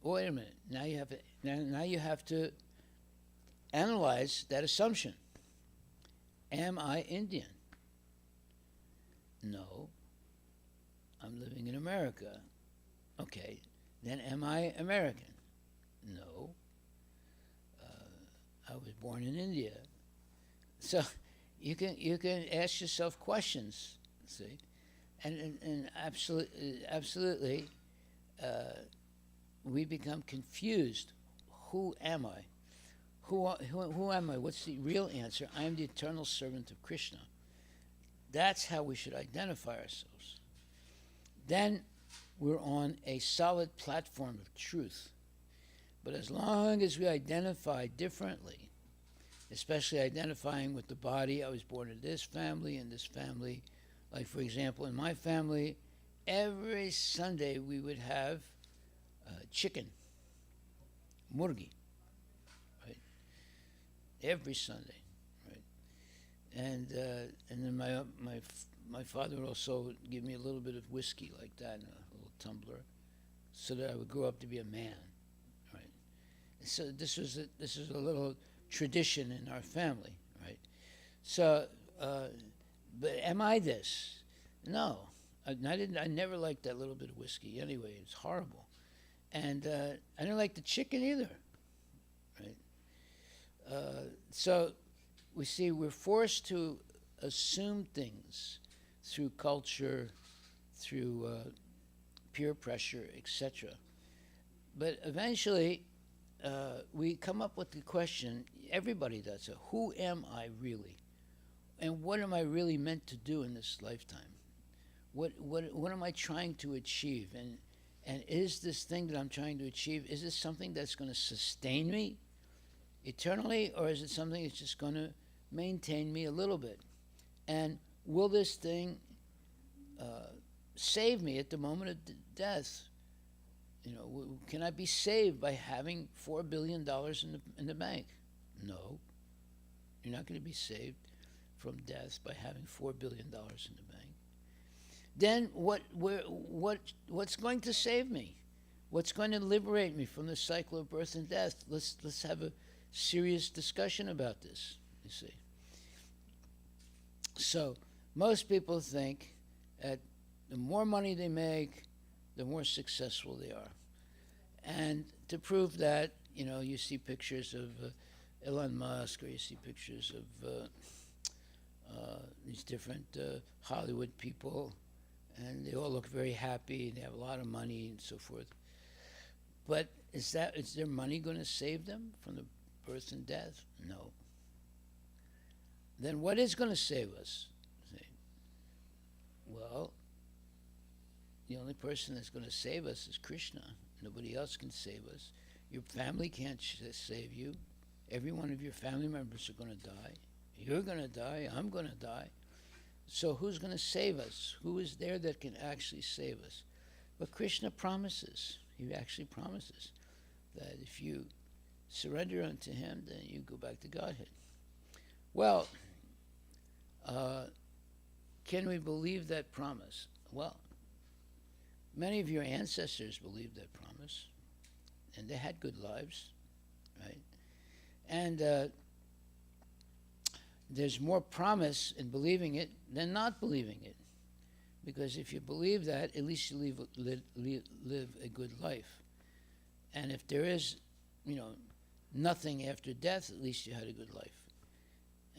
Wait a minute. Now you have to analyze that assumption. Am I Indian? No. I'm living in America. Okay. Then am I American? No. I was born in India. So you can ask yourself questions, see, and absolutely, we become confused. Who am I? Who am I? What's the real answer? I am the eternal servant of Krishna. That's how we should identify ourselves. Then we're on a solid platform of truth. But as long as we identify differently, especially identifying with the body, I was born in this family and this family. Like, for example, in my family, every Sunday we would have chicken, murgi, right? Every Sunday, right? And then my father would also give me a little bit of whiskey like that in a little tumbler, so that I would grow up to be a man. So this was a little tradition in our family, right? So, but am I this? No, I never liked that little bit of whiskey. Anyway, it's horrible, and I didn't like the chicken either, right? So we see we're forced to assume things through culture, through peer pressure, etc. But eventually, we come up with the question, everybody does, so who am I really? And what am I really meant to do in this lifetime? What am I trying to achieve? And is this thing that I'm trying to achieve, is this something that's going to sustain me eternally, or is it something that's just going to maintain me a little bit? And will this thing save me at the moment of death? You know, can I be saved by having $4 billion in the bank? No. You're not going to be saved from death by having $4 billion in the bank. Then what's going to save me? What's going to liberate me from the cycle of birth and death? Let's have a serious discussion about this, you see. So most people think that the more money they make, the more successful they are. And to prove that, you know, you see pictures of Elon Musk, or you see pictures of these different Hollywood people, and they all look very happy, and they have a lot of money and so forth. But is their money going to save them from the birth and death? No. Then what is going to save us? Well, the only person that's going to save us is Krishna. Nobody else can save us. Your family can't save you. Every one of your family members are going to die. You're going to die. I'm going to die. So who's going to save us? Who is there that can actually save us? But Krishna promises. He actually promises that if you surrender unto him, then you go back to Godhead. Well, can we believe that promise? Well, many of your ancestors believed that promise, and they had good lives, right? And there's more promise in believing it than not believing it, because if you believe that, at least you live a good life. And if there is, nothing after death, at least you had a good life.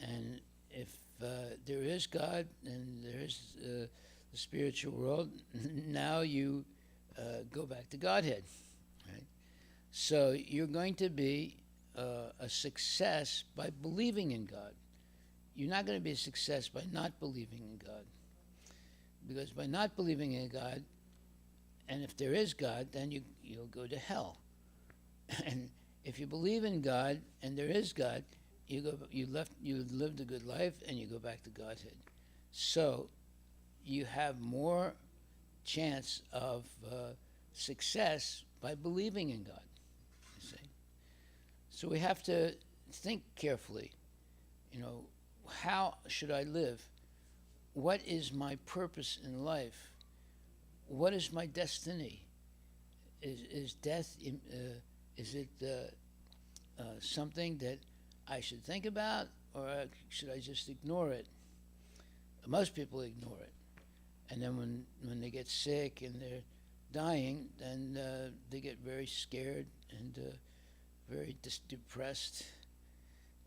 And if there is God and there is the spiritual world, now you go back to Godhead, right? So you're going to be a success by believing in God. You're not going to be a success by not believing in God. Because by not believing in God, and if there is God, then you'll go to hell. And if you believe in God and there is God, you lived a good life and you go back to Godhead. So you have more chance of success by believing in God, you see. So we have to think carefully, how should I live? What is my purpose in life? What is my destiny? Is death, is it something that I should think about, or should I just ignore it? Most people ignore it. And then when they get sick and they're dying, then they get very scared and very depressed,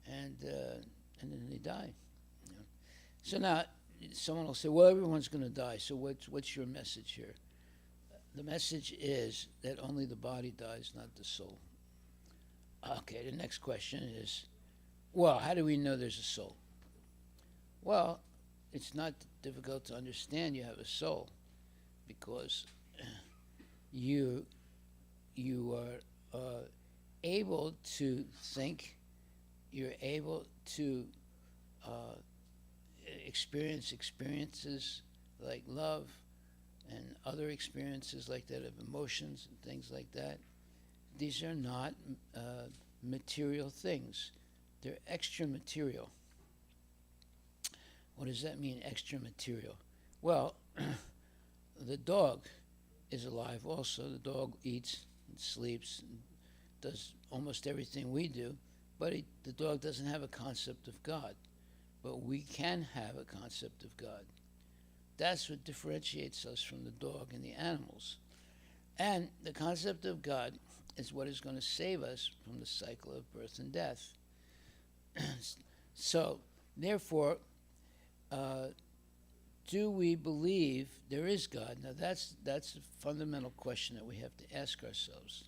and then they die. So now someone will say, well, everyone's going to die, so what's your message here? The message is that only the body dies, not the soul. Okay, the next question is, well, how do we know there's a soul? Well, it's not difficult to understand you have a soul, because you are able to think, you're able to experiences like love and other experiences like that of emotions and things like that. These are not material things. They're extra material. What does that mean, extra material? Well, the dog is alive also. The dog eats and sleeps and does almost everything we do, but the dog doesn't have a concept of God. But we can have a concept of God. That's what differentiates us from the dog and the animals. And the concept of God is what is going to save us from the cycle of birth and death. So, therefore, do we believe there is God? Now, that's a fundamental question that we have to ask ourselves.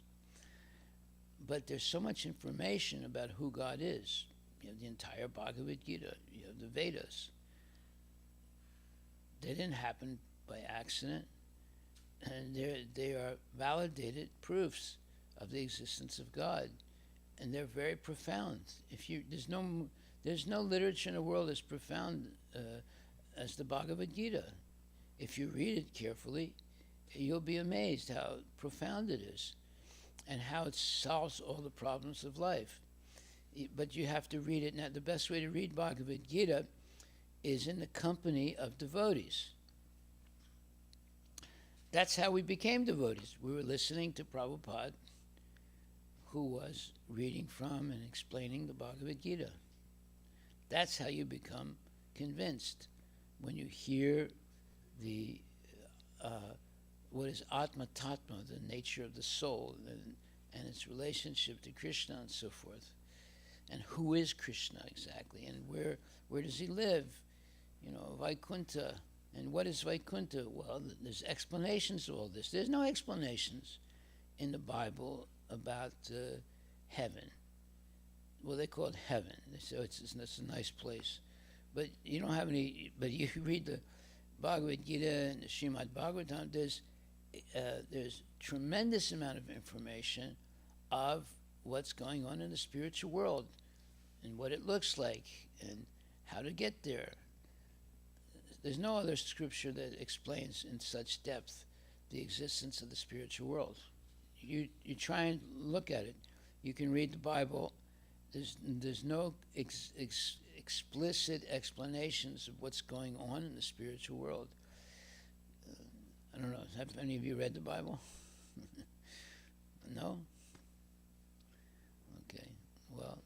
But there's so much information about who God is. You have the entire Bhagavad Gita. You have the Vedas. They didn't happen by accident. And they are validated proofs of the existence of God. And they're very profound. There's no literature in the world as profound as the Bhagavad Gita. If you read it carefully, you'll be amazed how profound it is and how it solves all the problems of life. But you have to read it. Now, the best way to read Bhagavad Gita is in the company of devotees. That's how we became devotees. We were listening to Prabhupada, who was reading from and explaining the Bhagavad Gita. That's how you become convinced. When you hear the what is Atma Tatma, the nature of the soul, and its relationship to Krishna and so forth. And who is Krishna exactly, and where does he live? Vaikuntha. And what is Vaikuntha? Well, there's explanations to all this. There's no explanations in the Bible about heaven. Well, they call it heaven. So it's a nice place. But you don't have any, but you read the Bhagavad Gita and the Srimad Bhagavatam, there's tremendous amount of information of what's going on in the spiritual world and what it looks like and how to get there. There's no other scripture that explains in such depth the existence of the spiritual world. You try and look at it. You can read the Bible. There's no explicit explanations of what's going on in the spiritual world. I don't know. Have any of you read the Bible? No? Okay. Well,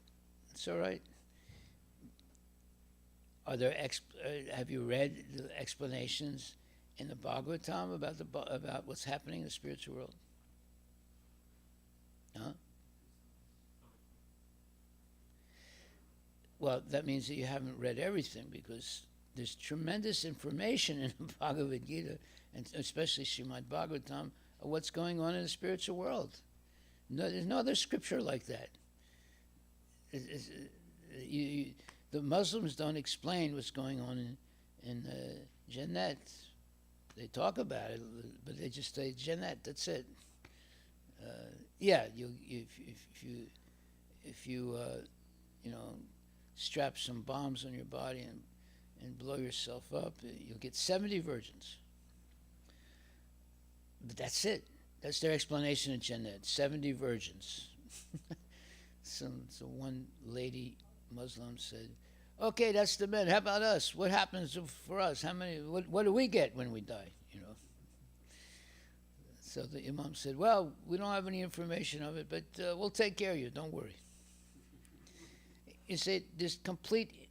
it's all right. Are there have you read the explanations in the Bhagavatam about what's happening in the spiritual world? Huh? Well, that means that you haven't read everything, because there's tremendous information in the Bhagavad Gita, and especially Srimad Bhagavatam, of what's going on in the spiritual world. No, there's no other scripture like that. The Muslims don't explain what's going on in Jannat. They talk about it, but they just say Jannat. That's it. If you strap some bombs on your body and blow yourself up, you'll get 70 virgins. But that's it. That's their explanation of Jannat. 70 virgins. So one lady Muslim said, "Okay, that's the men. How about us? What happens for us? How many? What do we get when we die? So the Imam said, "Well, we don't have any information of it, but we'll take care of you. Don't worry." You see, there's complete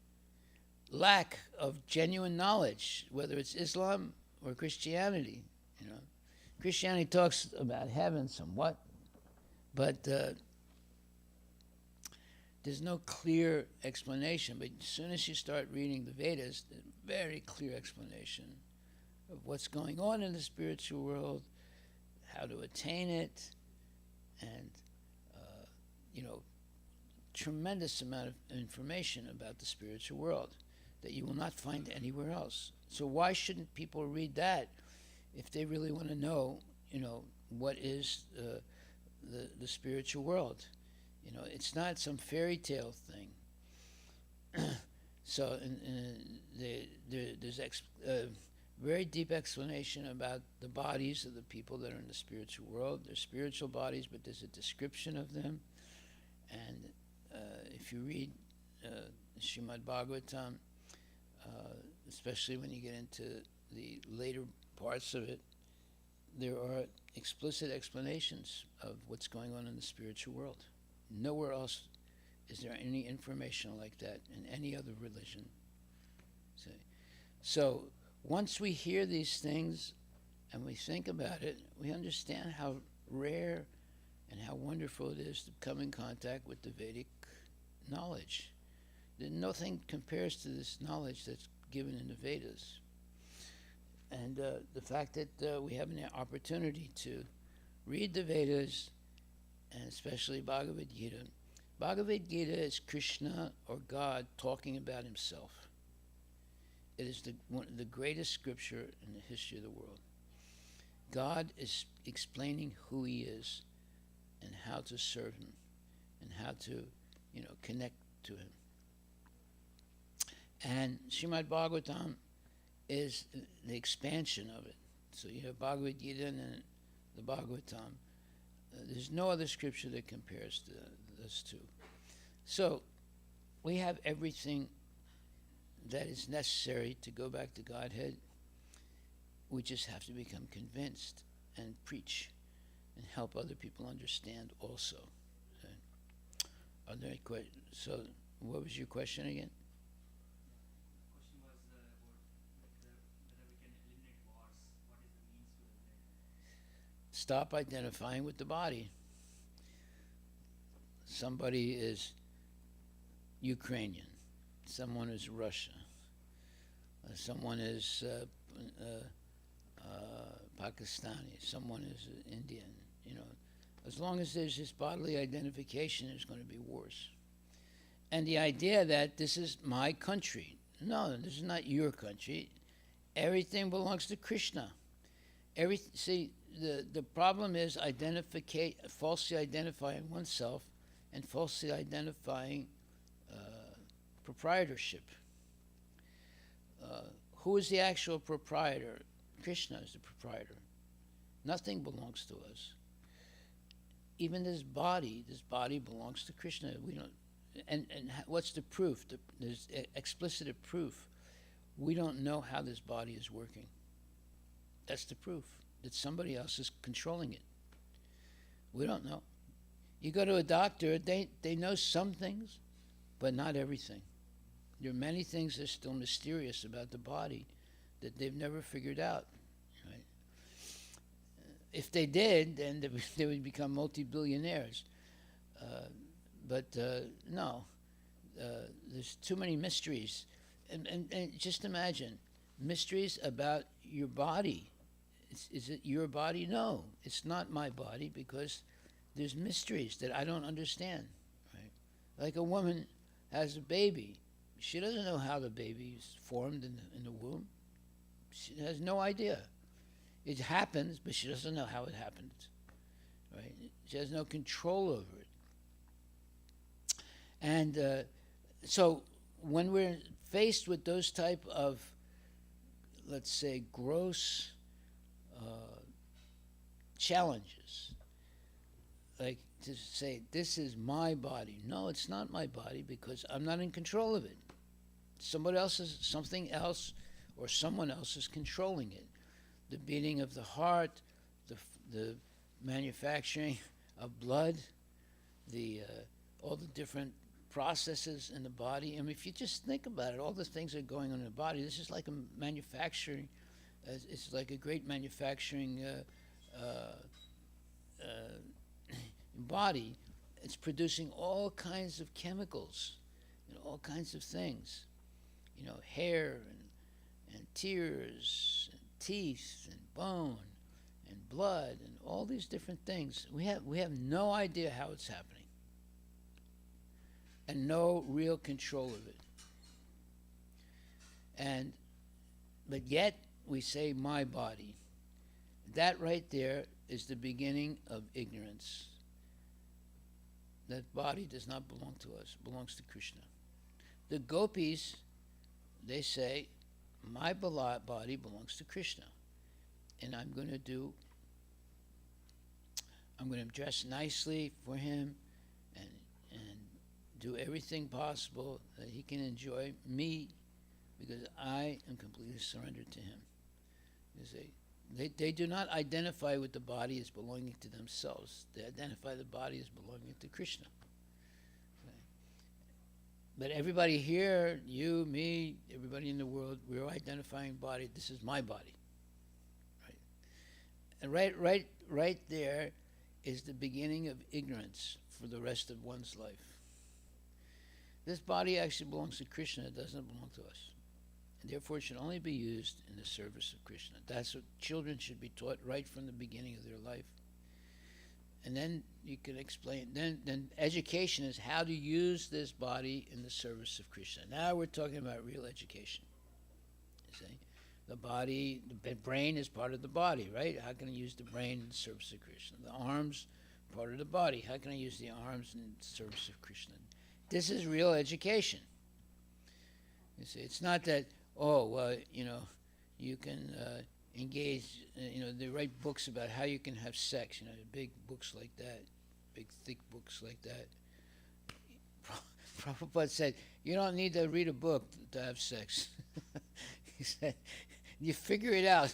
lack of genuine knowledge, whether it's Islam or Christianity. Christianity talks about heaven somewhat, but there's no clear explanation. But as soon as you start reading the Vedas, there's a very clear explanation of what's going on in the spiritual world, how to attain it, and tremendous amount of information about the spiritual world that you will not find anywhere else. So why shouldn't people read that if they really want to know, what is the spiritual world? It's not some fairy tale thing. So there's very deep explanation about the bodies of the people that are in the spiritual world. They're spiritual bodies, but there's a description of them. And if you read Srimad Bhagavatam, especially when you get into the later parts of it, there are explicit explanations of what's going on in the spiritual world. Nowhere else is there any information like that in any other religion. So once we hear these things and we think about it, we understand how rare and how wonderful it is to come in contact with the Vedic knowledge. Nothing compares to this knowledge that's given in the Vedas. And the fact that we have an opportunity to read the Vedas, and especially Bhagavad Gita. Bhagavad Gita is Krishna, or God, talking about himself. It is the greatest scripture in the history of the world. God is explaining who he is and how to serve him and how to, connect to him. And Srimad Bhagavatam is the expansion of it. So you have Bhagavad Gita and then the Bhagavatam. There's no other scripture that compares to those two. So we have everything that is necessary to go back to Godhead. We just have to become convinced and preach and help other people understand also. Are there any questions? So what was your question again? Stop identifying with the body. Somebody is Ukrainian, someone is Russia, someone is Pakistani, someone is Indian. As long as there's this bodily identification, there's going to be wars. And the idea that this is my country. No, this is not your country. Everything belongs to Krishna. The problem is falsely identifying oneself and falsely identifying proprietorship. Who is the actual proprietor? Krishna is the proprietor. Nothing belongs to us. Even this body belongs to Krishna. We don't. And what's the proof? There's explicit proof. We don't know how this body is working. That's the proof that somebody else is controlling it. We don't know. You go to a doctor, they know some things, but not everything. There are many things that are still mysterious about the body that they've never figured out. Right? If they did, then they would become multi-billionaires. But no, there's too many mysteries. And just imagine, mysteries about your body. Is it your body? No, it's not my body, because there's mysteries that I don't understand. Right? Like a woman has a baby. She doesn't know how the baby is formed in the womb. She has no idea. It happens, but she doesn't know how it happened. Right? She has no control over it. And so when we're faced with those type of, let's say, gross challenges, like to say, this is my body. No, it's not my body, because I'm not in control of it. Somebody else is, something else, or someone else is controlling it. The beating of the heart, the manufacturing of blood, all the different processes in the body. I mean, if you just think about it, all the things that are going on in the body, this is like a manufacturing, it's like a great manufacturing body. It's producing all kinds of chemicals, all kinds of things, hair and tears and teeth and bone and blood and all these different things. We have no idea how it's happening, and no real control of it. But yet we say, my body. That right there is the beginning of ignorance. That body does not belong to us, it belongs to Krishna. The gopis, they say, my body belongs to Krishna, and I'm going to dress nicely for him and do everything possible that he can enjoy me, because I am completely surrendered to him. You see, they do not identify with the body as belonging to themselves. They identify the body as belonging to Krishna. Okay. But everybody here, you, me, everybody in the world, we're identifying body. This is my body. Right? And right there is the beginning of ignorance for the rest of one's life. This body actually belongs to Krishna. It doesn't belong to us. And therefore, it should only be used in the service of Krishna. That's what children should be taught right from the beginning of their life. And then you can explain, then education is how to use this body in the service of Krishna. Now we're talking about real education. You see? The body, the brain is part of the body, right? How can I use the brain in the service of Krishna? The arms, part of the body. How can I use the arms in the service of Krishna? This is real education. You see, it's not that, you can engage, they write books about how you can have sex, big books like that, big thick books like that. Prabhupada said, you don't need to read a book to have sex. He said, you figure it out.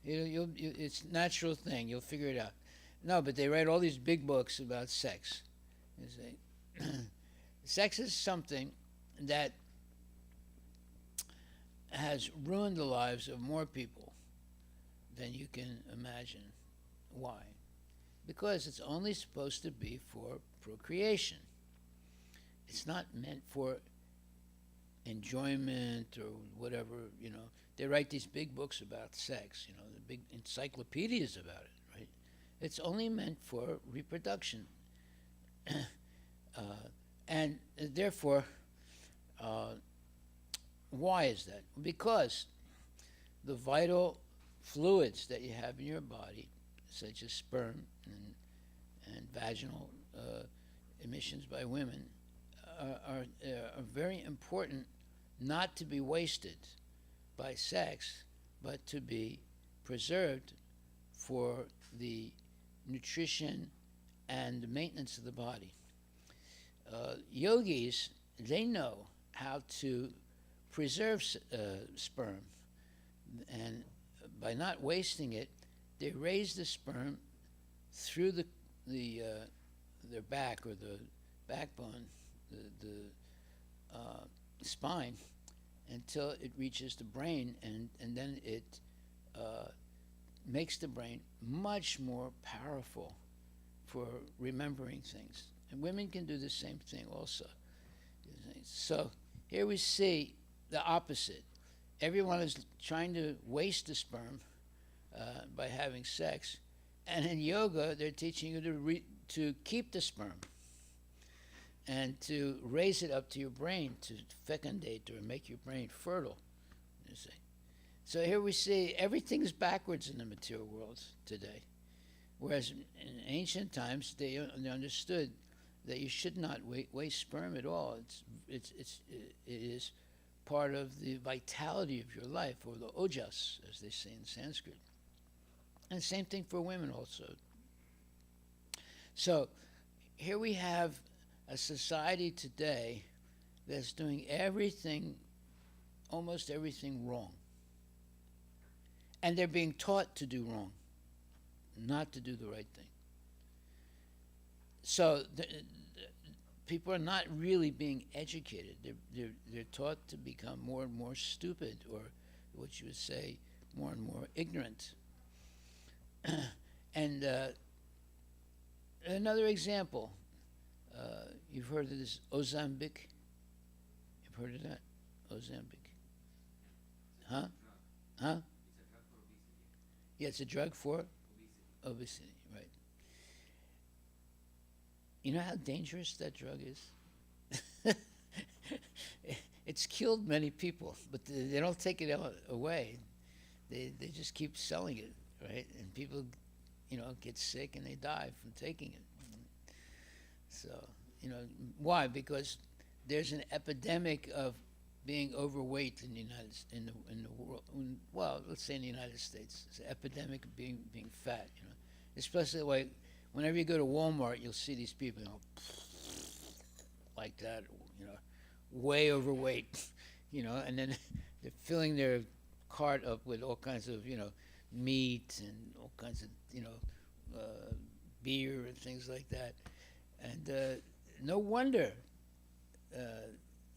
It's a natural thing. You'll figure it out. No, but they write all these big books about sex. You see, sex is something that has ruined the lives of more people than you can imagine. Why? Because it's only supposed to be for procreation. It's not meant for enjoyment or whatever, They write these big books about sex, the big encyclopedias about it, right? It's only meant for reproduction. And therefore, why is that? Because the vital fluids that you have in your body, such as sperm and vaginal emissions by women, are very important, not to be wasted by sex, but to be preserved for the nutrition and the maintenance of the body. Yogis, they know how to preserve sperm, and by not wasting it, they raise the sperm through their back, or the backbone, the spine, until it reaches the brain, and then it makes the brain much more powerful for remembering things. And women can do the same thing also. So here we see the opposite. Everyone is trying to waste the sperm by having sex, and in yoga they're teaching you to keep the sperm and to raise it up to your brain to fecundate or make your brain fertile. You see. So here we see everything's backwards in the material world today, whereas in ancient times they understood that you should not waste sperm at all. It is part of the vitality of your life, or the ojas, as they say in Sanskrit. And same thing for women also. So here we have a society today that's doing everything, almost everything wrong. And they're being taught to do wrong, not to do the right thing. So people are not really being educated. They're taught to become more and more stupid, or what you would say, more and more ignorant. And another example, you've heard of this Ozempic? You've heard of that? Ozempic. Huh? Huh? Yeah, it's a drug for obesity, right. You know how dangerous that drug is? It's killed many people, but they don't take it away. They just keep selling it, right? And people, get sick and they die from taking it. So, why? Because there's an epidemic of being overweight in the world. Well, let's say in the United States, it's an epidemic of being fat. Especially like whenever you go to Walmart, you'll see these people, like that, way overweight, and then they're filling their cart up with all kinds of, meat and all kinds of, beer and things like that. And no wonder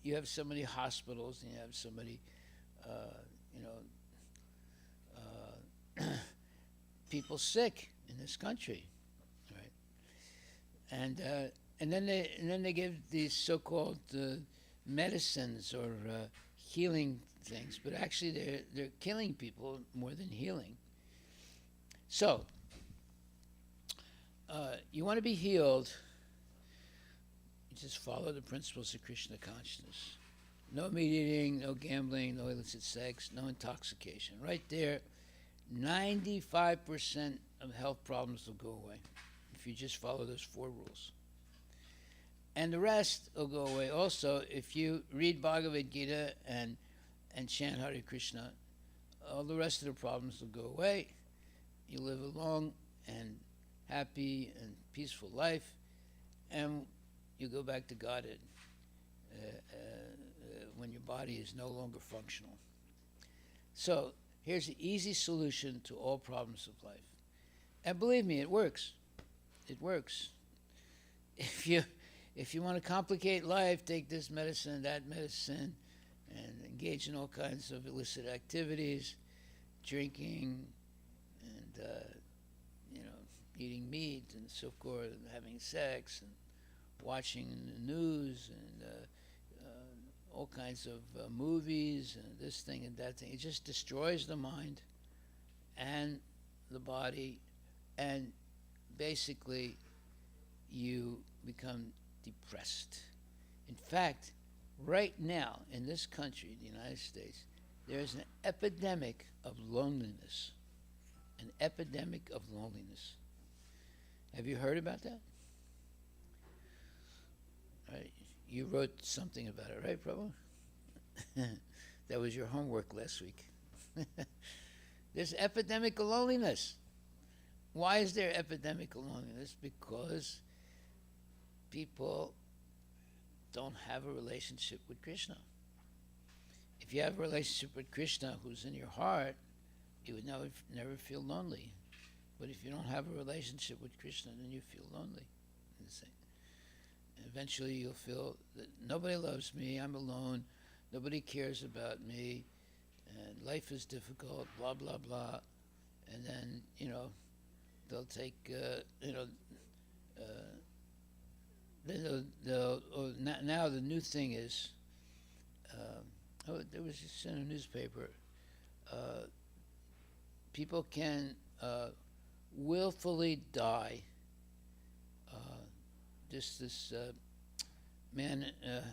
you have so many hospitals and you have so many, people sick in this country, right? And then they give these so-called medicines or healing things, but actually they're killing people more than healing. So you want to be healed, you just follow the principles of Krishna consciousness. No meat eating, no gambling, no illicit sex, no intoxication. Right there, 95% of health problems will go away if you just follow those 4 rules. And the rest will go away also if you read Bhagavad Gita and chant Hare Krishna. All the rest of the problems will go away. You live a long and happy and peaceful life, and you go back to Godhead when your body is no longer functional. So here's the easy solution to all problems of life. And believe me, it works. It works. If you want to complicate life, take this medicine, that medicine, and engage in all kinds of illicit activities, drinking, and eating meat and so forth, and having sex, and watching the news, and all kinds of movies, and this thing and that thing. It just destroys the mind and the body, and basically you become depressed. In fact, right now in this country, the United States, there's an epidemic of loneliness. An epidemic of loneliness. Have you heard about that? Right. You wrote something about it, right, Prabhu? That was your homework last week. There's epidemic of loneliness. Why is there epidemic of loneliness? Because people don't have a relationship with Krishna. If you have a relationship with Krishna who's in your heart, you would never feel lonely. But if you don't have a relationship with Krishna, then you feel lonely. Eventually you'll feel that nobody loves me, I'm alone, nobody cares about me, and life is difficult, blah, blah, blah. And then, they'll take, now the new thing is, There was just in a newspaper. People can willfully die. This man,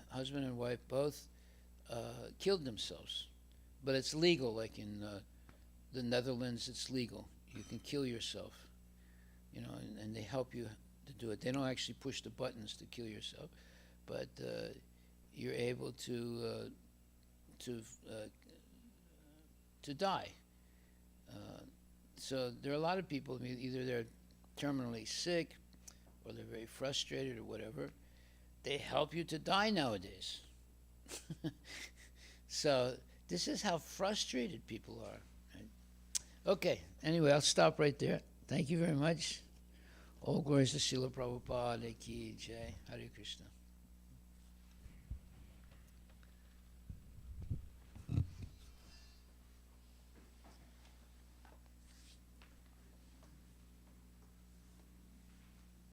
husband and wife, both killed themselves, but it's legal. Like in the Netherlands, it's legal. You can kill yourself, and they help you to do it. They don't actually push the buttons to kill yourself, but you're able to die. So there are a lot of people. Either they're terminally sick, or they're very frustrated, or whatever. They help you to die nowadays. So this is how frustrated people are. Right? Okay. Anyway, I'll stop right there. Thank you very much. All glories to Srila Prabhupada Ki Jai. Hare Krishna.